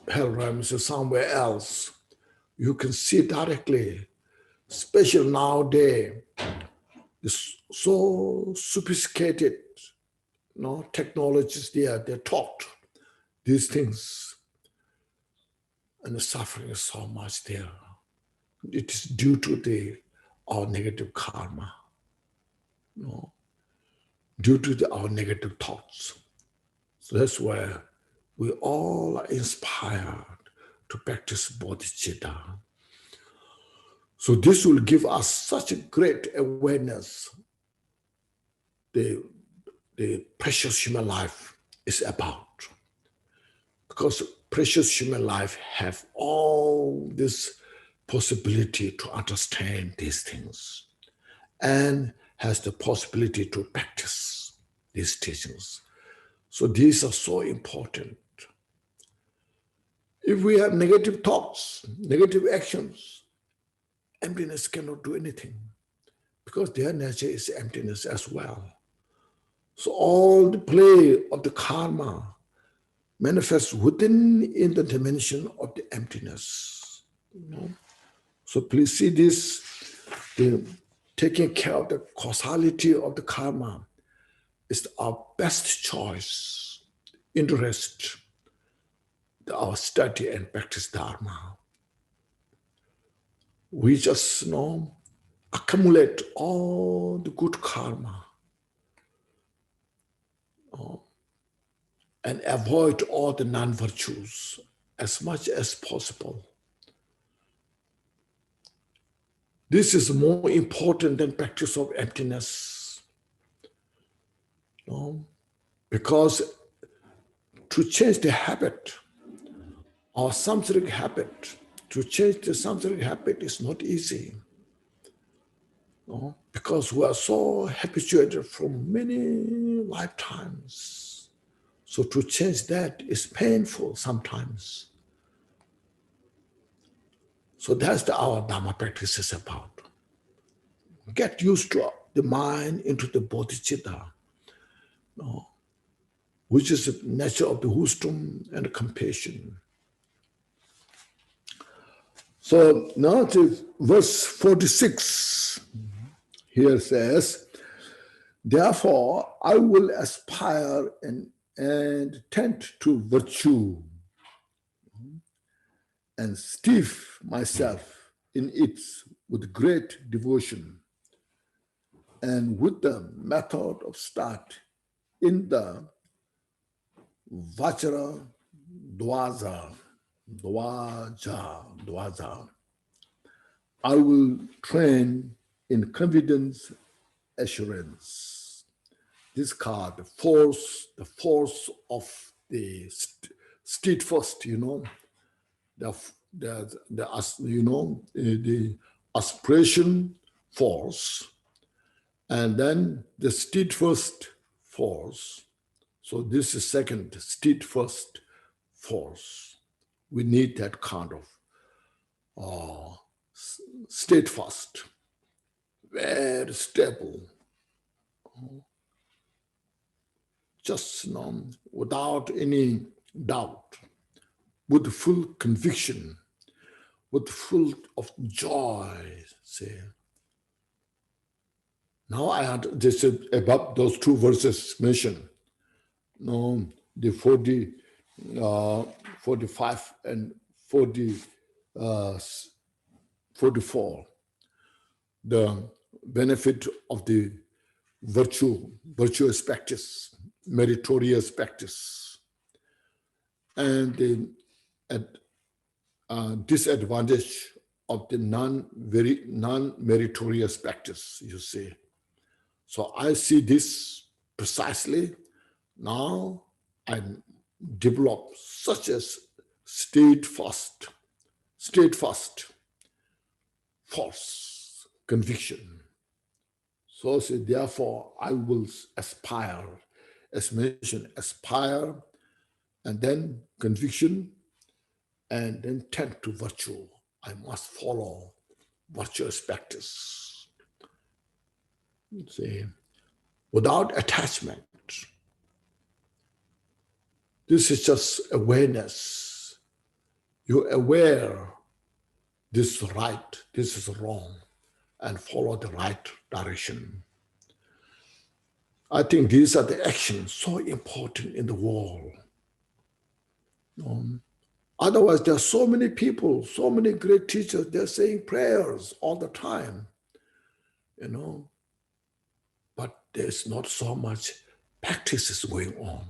hell realms somewhere else. You can see directly, especially nowadays. It's so sophisticated, technologies there, they're taught these things. And the suffering is so much there. It is due to our negative karma, due to our negative thoughts. So that's where we all are inspired to practice bodhicitta. So this will give us such a great awareness. The precious human life is about. Because precious human life have all this possibility to understand these things and has the possibility to practice these teachings. So these are so important. If we have negative thoughts, negative actions, emptiness cannot do anything because their nature is emptiness as well. So all the play of the karma manifests within in the dimension of the emptiness. So please see this, taking care of the causality of the karma is our best choice, interest, our study and practice Dharma. We just accumulate all the good karma and avoid all the non-virtues as much as possible. This is more important than practice of emptiness. Because to change the habit, our samsaric habit, to change the samsaric habit is not easy. Because we are so habituated from many lifetimes. So to change that is painful sometimes. So that's our Dharma practice is about. Get used to the mind into the bodhicitta, which is the nature of the wisdom and compassion. So now to verse 46, here says, therefore I will aspire and tend to virtue and stiff myself in it with great devotion and with the method of start in the Vajra Dwaja, I will train in confidence, assurance. This card, the force of the steadfast, the aspiration force, and then the steadfast force. So this is second, steadfast force. We need that kind of steadfast, very stable, just without any doubt, with full conviction, with full of joy. Say, now I had just above those two verses mentioned, the 45 and 44, the benefit of the virtuous practice, meritorious practice, and the disadvantage of the non-meritorious practice, you see. So I see this precisely. Now I develop such a steadfast steadfast, force, conviction. So say, therefore, I will aspire, as mentioned, aspire, and then conviction, and then tend to virtue. I must follow virtuous practice. See, without attachment. This is just awareness. You're aware this is right, this is wrong, and follow the right direction. I think these are the actions so important in the world. Otherwise, there are so many people, so many great teachers, they're saying prayers all the time, but there's not so much practices going on.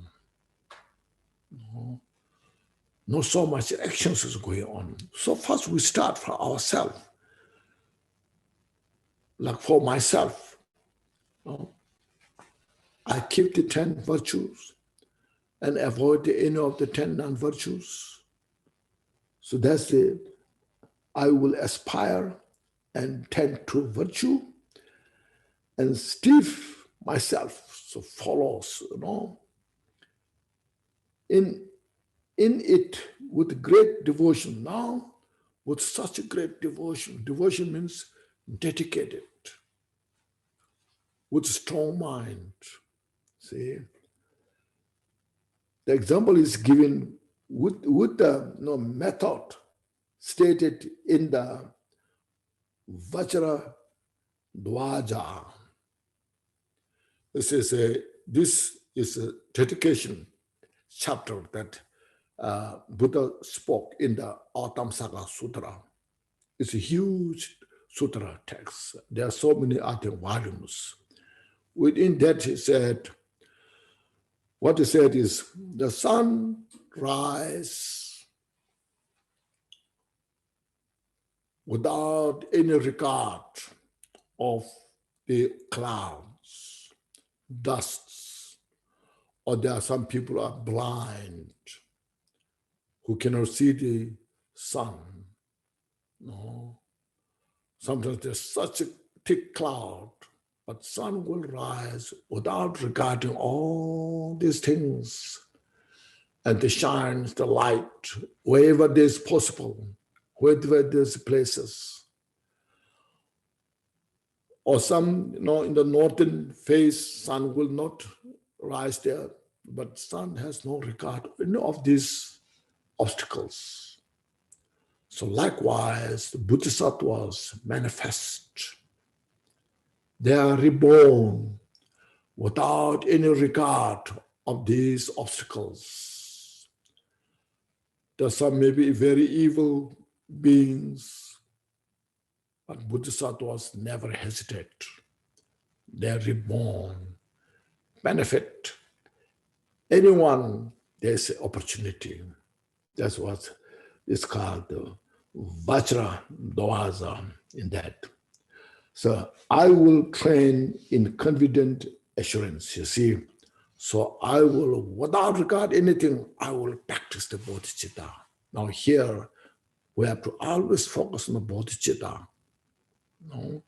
Not so much actions is going on. So first we start for ourselves. Like for myself, I keep the 10 virtues and avoid any of the 10 non-virtues. So that's the, I will aspire and tend to virtue and stiff myself, so follows, in it with great devotion. Now, with such a great devotion, devotion means dedicated, with strong mind. See, the example is given with the method stated in the Vajra Dwaja. This is a dedication chapter that Buddha spoke in the Autamsaka Sutra. It's a huge sutra text. There are so many other volumes. Within that, he said, what he said is, the sun rises without any regard of the clouds, dusts, or there are some people who are blind, who cannot see the sun. No. Sometimes there's such a thick cloud, but sun will rise without regarding all these things. And it shines the light wherever there's possible, wherever there's places. Or some, in the northern face, sun will not rise there, but sun has no regard any of these obstacles. So likewise, the Bodhisattvas manifest. They are reborn without any regard of these obstacles. There are some maybe very evil beings, but Bodhisattvas never hesitate. They are reborn, benefit anyone, there's an opportunity. That's what is called the Vajra Dwaja in that. So I will train in confident assurance, you see. So I will, without regard anything, I will practice the bodhicitta. Now here, we have to always focus on the bodhicitta. No?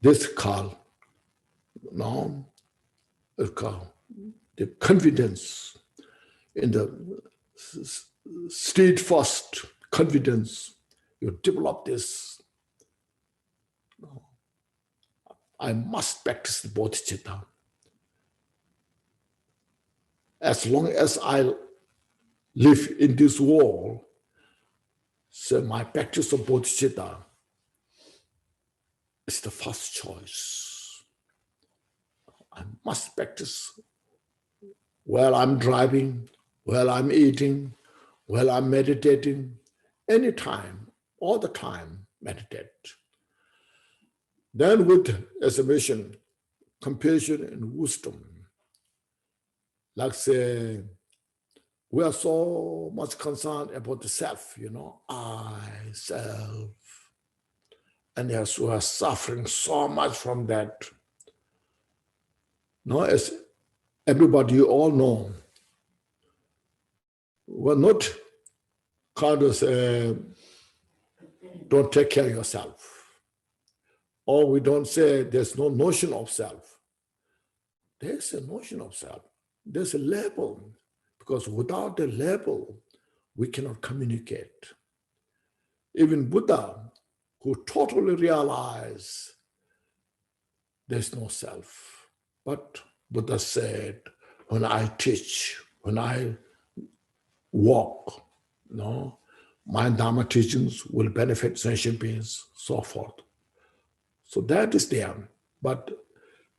This is called, it's called the confidence in the steadfast confidence. You develop this. I must practice the bodhicitta. As long as I live in this world, so my practice of bodhicitta is the first choice. I must practice while I'm driving, while I'm eating, while I'm meditating, anytime, all the time, meditate. Then with, as a mission, compassion and wisdom. Like say, we are so much concerned about the self, I, self. And yes, we are suffering so much from that. As everybody, you all know, we're not kind of say, don't take care of yourself. Or we don't say there's no notion of self. There's a notion of self. There's a label. Because without the label, we cannot communicate. Even Buddha, who totally realized there's no self. But Buddha said, when I teach, when I walk, my Dharma teachings will benefit sentient beings, so forth. So that is there. But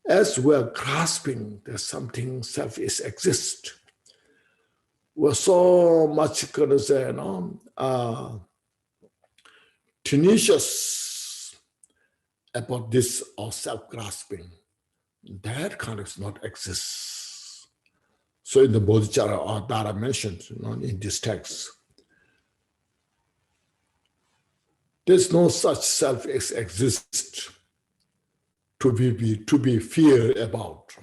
as we're grasping that something self exists, we're so much going to say, tenacious about this or self-grasping. That kind of not exists. So in the Bodhicharyavatra mentioned in this text, there's no such self exist to be feared about.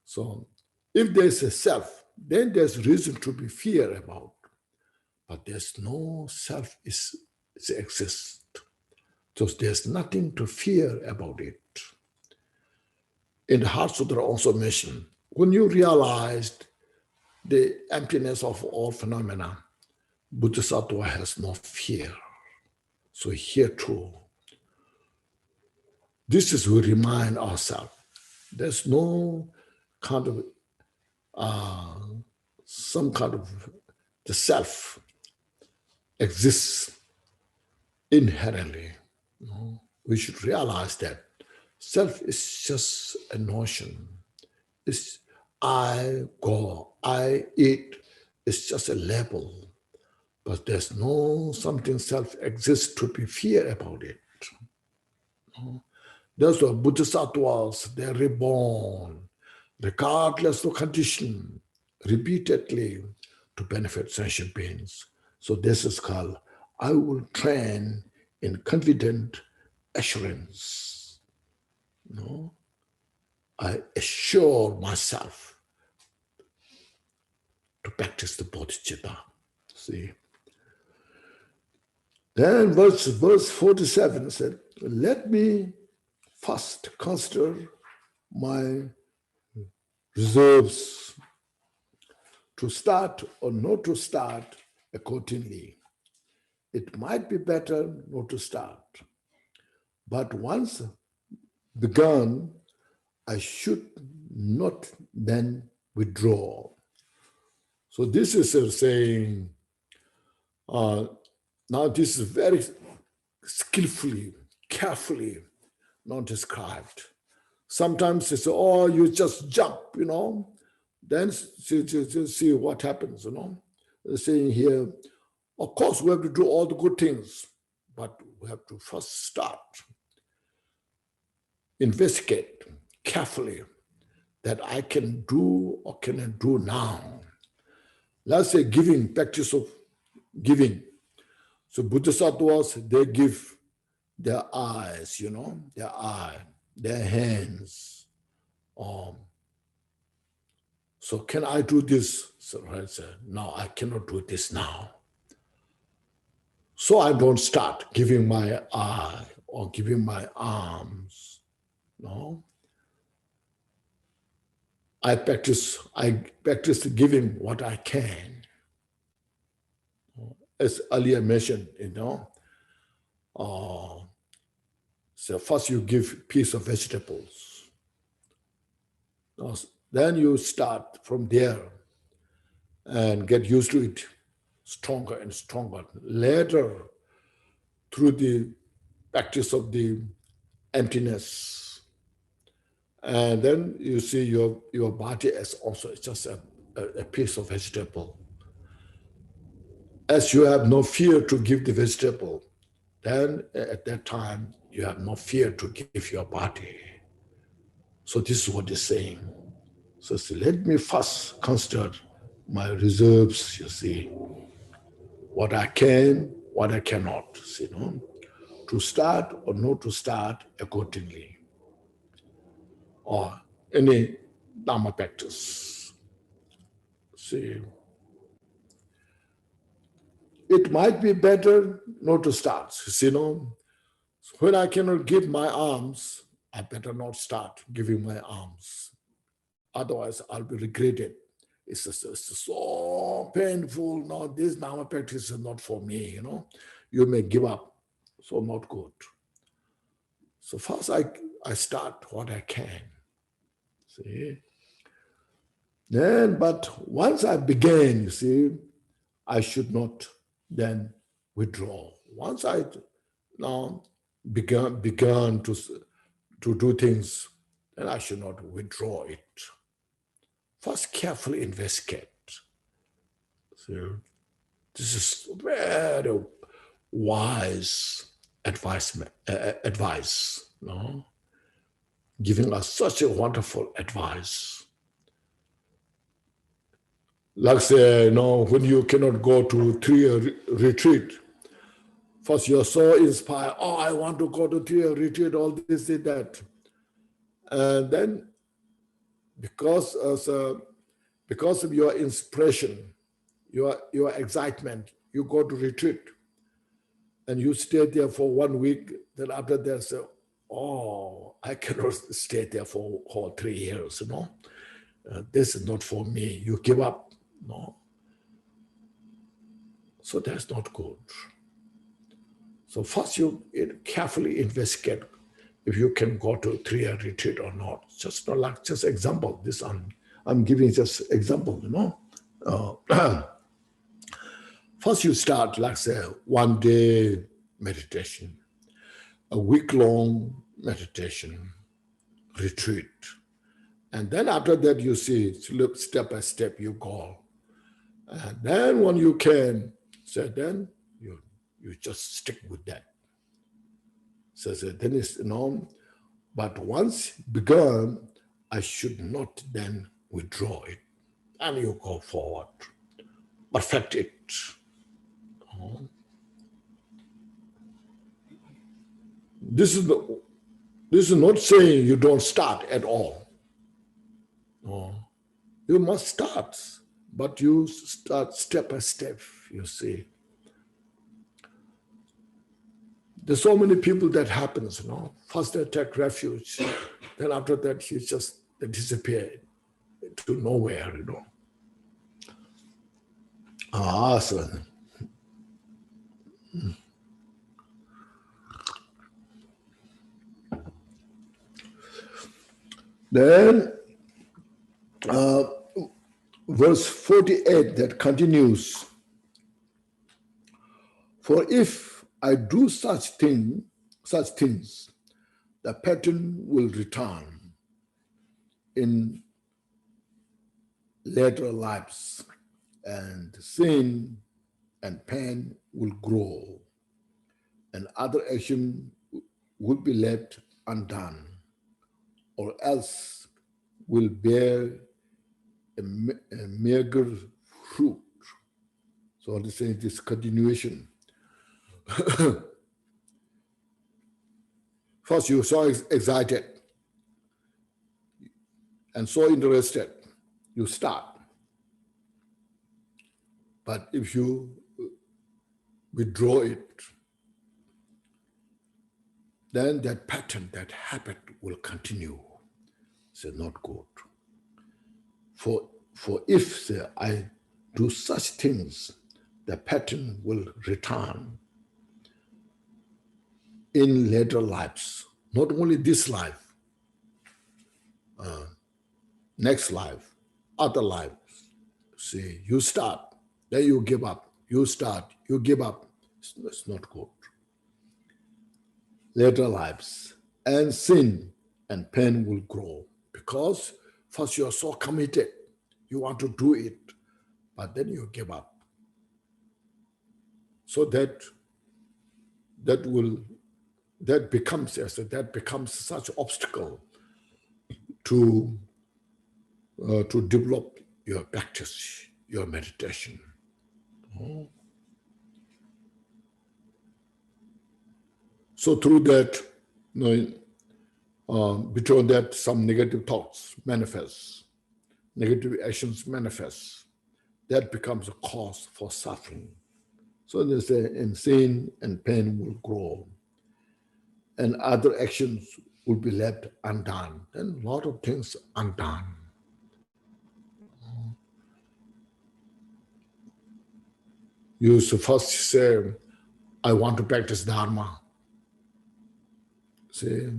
So if there's a self, then there's reason to be feared about. But there's no self exists. So there's nothing to fear about it. In the Heart Sutra also mentioned, when you realized the emptiness of all phenomena, Bodhisattva has no fear. So here too, this is we remind ourselves. There's no kind of some kind of the self exists inherently. We should realize that self is just a notion. It's I go, I eat. It's just a label. But there's no something self exists to be feared about it. That's why Bodhisattvas, they're reborn, regardless of condition, repeatedly to benefit sentient beings. So this is called, I will train in confident assurance. I assure myself to practice the bodhicitta. See? Then verse 47 said, let me first consider my reserves to start or not to start accordingly. It might be better not to start. But once begun, I should not then withdraw. So this is saying, now this is very skillfully, carefully not described. Sometimes it's, oh, you just jump, then see what happens, They're saying here, of course, we have to do all the good things, but we have to first start, investigate carefully that I can do or cannot do now. Let's say giving, practice of giving. So Bodhisattvas, they give their eyes, their eye, their hands. So can I do this? So I said, no, I cannot do this now. So I don't start giving my eye or giving my arms. No. I practice giving what I can. As earlier mentioned, so first you give a piece of vegetables. Then you start from there and get used to it stronger and stronger. Later, through the practice of the emptiness, and then you see your body as also just a piece of vegetable. As you have no fear to give the vegetable, then at that time you have no fear to give your body. So this is what it's saying. So let me first consider my reserves, you see, what I can, what I cannot, to start or not to start accordingly, or any Dharma practice. See, it might be better not to start. You know, when I cannot give my alms, I better not start giving my alms. Otherwise, I'll be regretted. It's so painful. No, this Dharma practice is not for me, you know. You may give up. So not good. So first I start what I can. See? Then, but once I began, you see, I should not then withdraw. Once I now began to do things, then I should not withdraw it. First, carefully investigate. So this is very wise advice, no? Giving us such a wonderful advice. Like say, you know, when you cannot go to 3-year retreat, first you're so inspired, oh, I want to go to 3-year retreat, all this and that. And then because of your inspiration, your excitement, you go to retreat and you stay there for 1 week. Then after that, say, oh, I cannot stay there for 3 years, you know. This is not for me. You give up, no. So that's not good. So first you carefully investigate if you can go to 3-year retreat or not. Just not like just example. This I'm giving just example, you know. First you start like say 1 day meditation, a week-long meditation retreat. And then after that you see step by step you go. And then when you can, so then you just stick with that. So then it's, you know, but once begun, I should not then withdraw it. And you go forward, perfect it. This is not saying you don't start at all. No. You must start, but you start step by step, you see. There's so many people that happens, you know. First they take refuge, then after that they disappear to nowhere, you know. So then verse 48 that continues. For if I do such things, the pattern will return in later lives, and sin and pain will grow, and other action will be left undone, or else will bear a meager fruit. So this is this continuation. First, you're so excited and so interested, you start. But if you withdraw it, then that pattern, that habit will continue. It's not good. For if I do such things, the pattern will return in later lives, not only this life, next life, other lives. See, you start, then you give up. You start, you give up. It's not good. Later lives, and sin and pain will grow, because first you're so committed, you want to do it, but then you give up. So that becomes such obstacle to develop your practice, your meditation. So through that, between that, some negative thoughts manifest, negative actions manifest. That becomes a cause for suffering. So they say, and sin and pain will grow, and other actions will be left undone. And a lot of things undone. You should first say, I want to practice Dharma. See,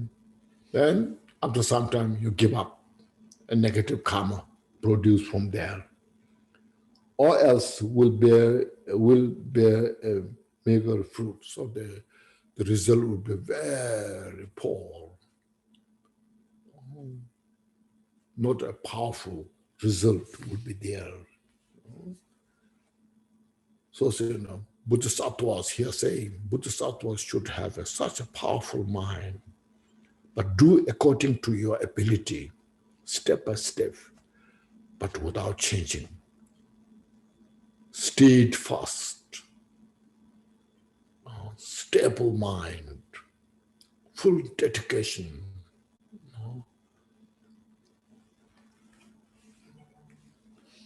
then after some time you give up, and negative karma produced from there. Or else will bear a meager fruit. So the result will be very poor. Not a powerful result will be there. So, Bodhisattvas here saying, Bodhisattvas should have such a powerful mind, but do according to your ability, step by step, but without changing. Steadfast, stable mind, full dedication.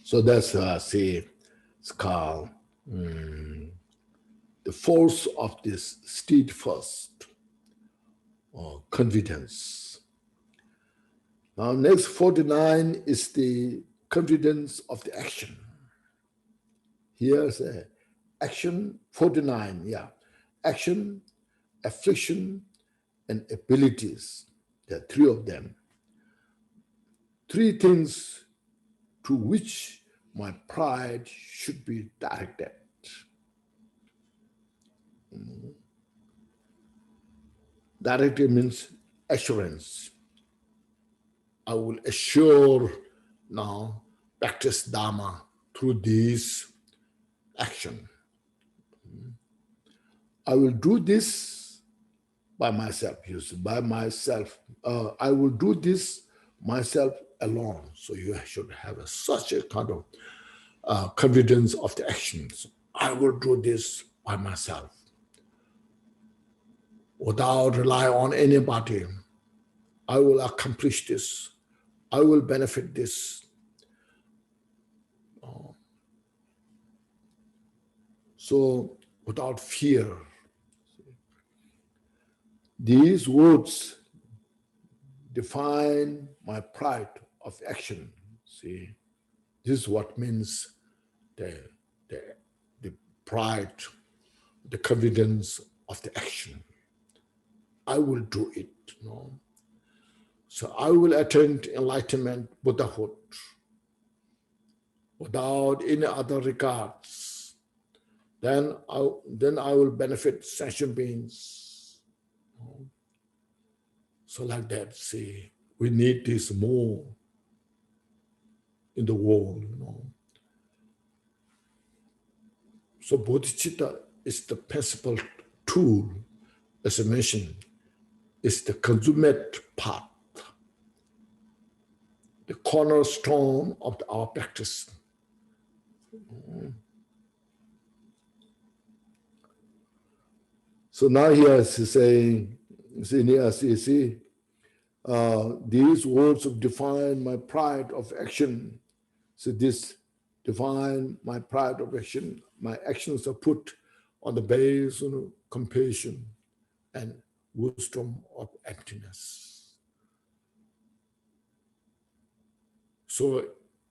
So that's, it's called the force of this steadfast confidence. Now, next 49 is the confidence of the action. Here's action 49, yeah. Action, affliction, and abilities. There are three of them. Three things to which my pride should be directed. Directed means assurance. I will assure now, practice Dharma through this action. I will do this by myself, by myself. I will do this myself alone. So you should have such a kind of confidence of the actions. I will do this by myself, without relying on anybody. I will accomplish this. I will benefit this. So without fear. These words define my pride of action. See, this is what means the pride, the confidence of the action. I will do it. So I will attain enlightenment, Buddhahood, without any other regards. Then I will benefit sentient beings. So like that, see, we need this more in the world. So bodhicitta is the principal tool, as I mentioned, is the consummate path, the cornerstone of our practice. So now here is saying, see, these words define my pride of action. So this define my pride of action. My actions are put on the base of compassion and wisdom of emptiness. So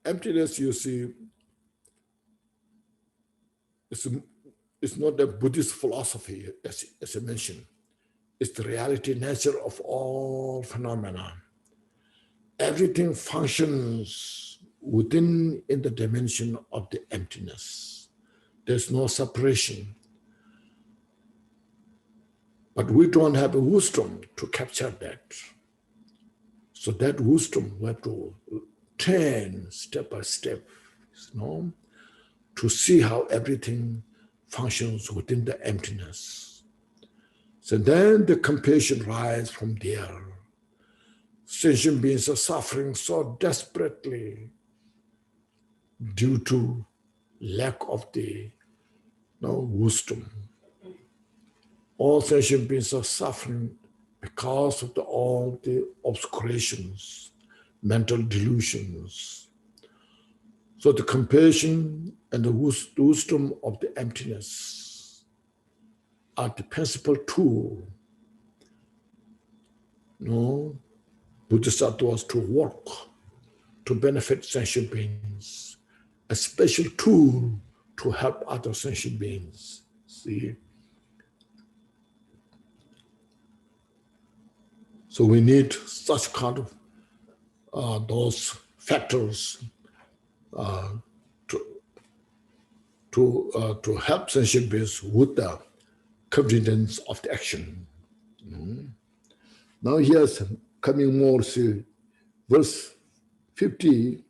emptiness, you see, it's not a Buddhist philosophy, as I mentioned. It's the reality nature of all phenomena. Everything functions in the dimension of the emptiness. There's no separation. But we don't have a wisdom to capture that. So that wisdom we have to train step by step, to see how everything functions within the emptiness. So then the compassion rises from there. Sentient beings are suffering so desperately due to lack of the wisdom. All sentient beings are suffering because of all the obscurations, mental delusions. So the compassion and the wisdom of the emptiness are the principal tool, Bodhisattvas to work, to benefit sentient beings, a special tool to help other sentient beings. See? So we need such kind of those factors to help sentient beings with the confidence of the action. Now here's coming more, see, verse 50.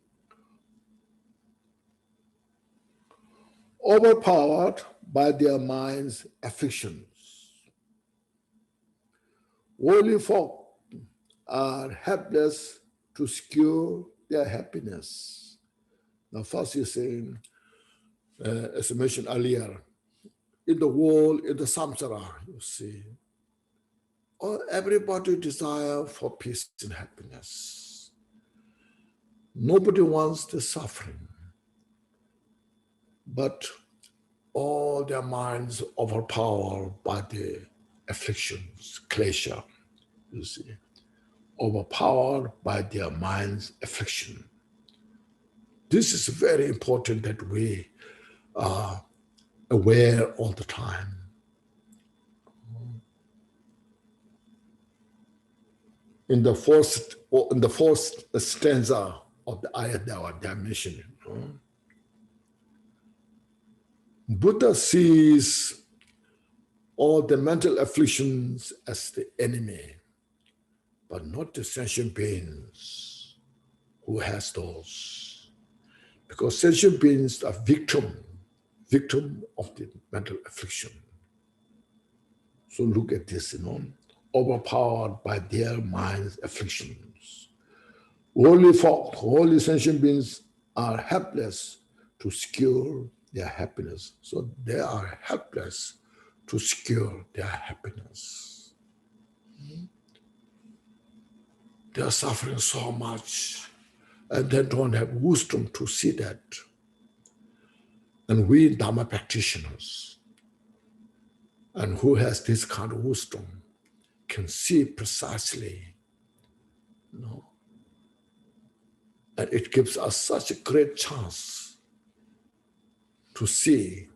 Overpowered by their minds' afflictions, worldly folk are helpless to secure their happiness. Now first he's saying, as I mentioned earlier, in the world, in the samsara, you see, everybody desires for peace and happiness. Nobody wants the suffering, but all their minds overpowered by the afflictions, klesha, you see, overpowered by their mind's affliction. This is very important that we are aware all the time. In the fourth stanza of the ayat that I mentioned, Buddha sees all the mental afflictions as the enemy, but not the sentient beings who has those. Because sentient beings are victim of the mental affliction. So look at this, overpowered by their mind's afflictions. Holy folk, holy sentient beings are helpless to secure their happiness. So they are helpless to secure their happiness. They are suffering so much and they don't have wisdom to see that. And we Dharma practitioners, and who has this kind of wisdom, can see precisely, and it gives us such a great chance to see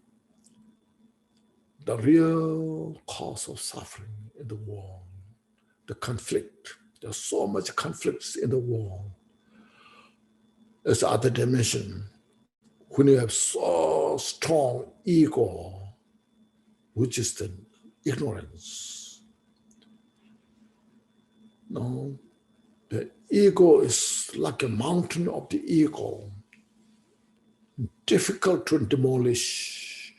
the real cause of suffering in the world, the conflict. There's so much conflicts in the world. As other dimension, when you have so strong ego, which is the ignorance. No, the ego is like a mountain of the ego, difficult to demolish.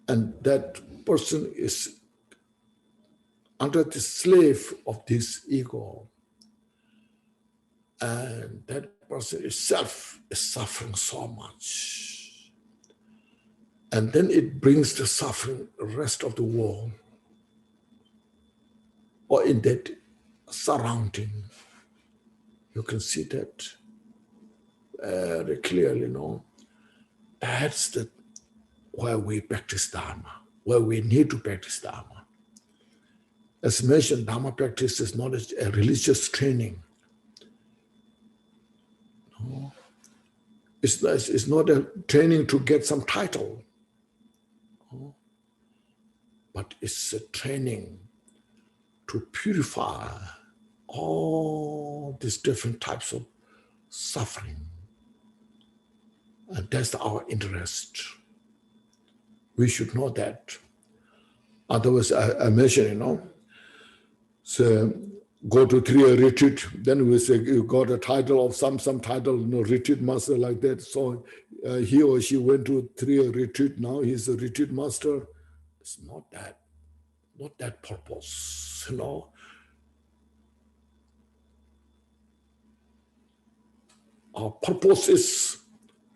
And that person is under the slave of this ego. And that person itself is suffering so much. And then it brings the suffering the rest of the world, or in that surrounding. You can see that very clearly, That's where we practice Dharma, where we need to practice Dharma. As mentioned, Dharma practice is not a religious training. No. It's not a training to get some title, but it's a training to purify all these different types of suffering. And that's our interest. We should know that. Otherwise, I mentioned, so go to 3-year retreat, then we say you got a title of some title, retreat master like that. So he or she went to 3-year retreat, now he's a retreat master. It's not that purpose, Our purpose is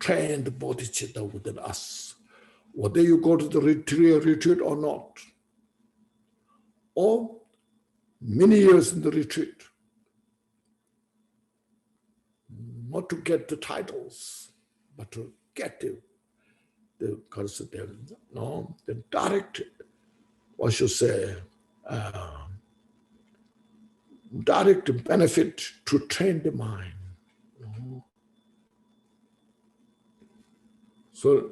train the bodhicitta within us. Whether you go to the 3-year retreat or not, or many years in the retreat, not to get the titles, but to get the the no, the direct, what should say, direct benefit to train the mind. So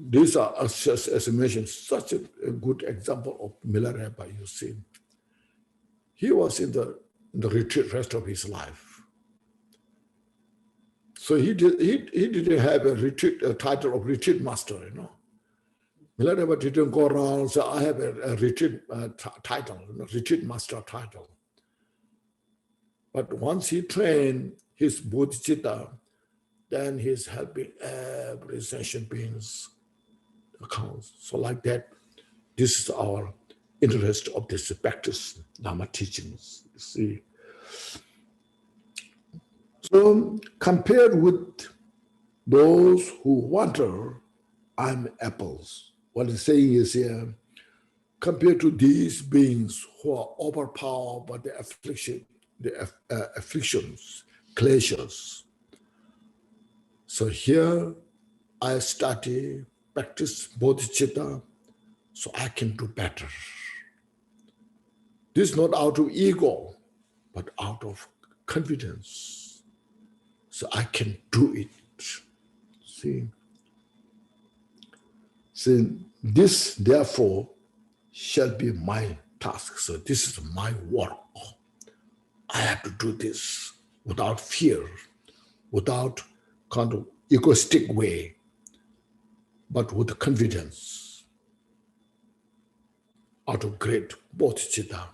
these are, as I mentioned, such a good example of Milarepa, you see. He was in the retreat rest of his life. So he didn't have a title of retreat master, you know. Milarepa didn't go around and say, I have a retreat title, retreat master title. But once he trained his bodhicitta, then he's helping every sentient being's accounts. So like that, this is our interest of this practice, Dharma teachings, you see. So compared with those who wander, I'm apples. What he's saying is here, compared to these beings who are overpowered by the affliction, afflictions, kleshas. So here I study, practice bodhicitta, so I can do better. This is not out of ego, but out of confidence. So I can do it. See? So this, therefore, shall be my task. So this is my work. I have to do this without fear, without kind of egoistic way, but with confidence, out of great bodhicitta.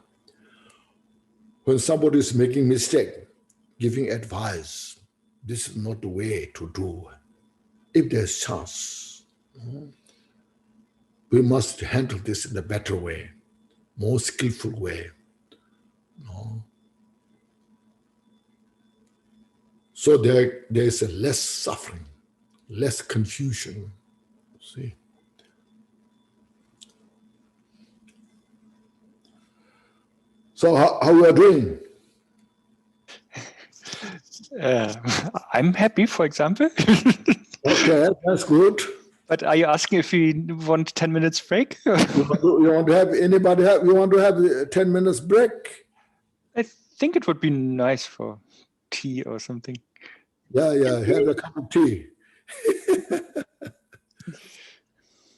When somebody is making mistake, giving advice, this is not the way to do. If there's chance, we must handle this in a better way, more skillful way. So there is a less suffering, less confusion. See? So how we are doing? I'm happy, for example. Okay, that's good. But are you asking if we want 10 minutes break? You want to have anybody you want to have a 10 minutes break? I think it would be nice for tea or something. Yeah, have a cup of tea.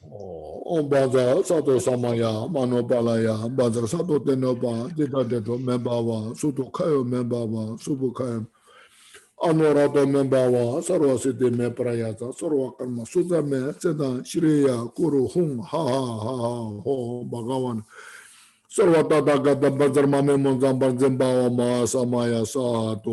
Oh, Baza, Sato Samaya, Mano Balaya, Baza Sato Denova, Dida Dedo Membawa, Sutu Kayo Membawa, Subu Kayo, Anorato Membawa, Sarwasiti Meprayata, Sorwakarma, Suzame, Seda, Shriya, Kuru, Hung, Ha, Ho, Bagawan, Sorwata Gata Bazarmame Monzambar Zimbawa, Ma, Samaya, Sato,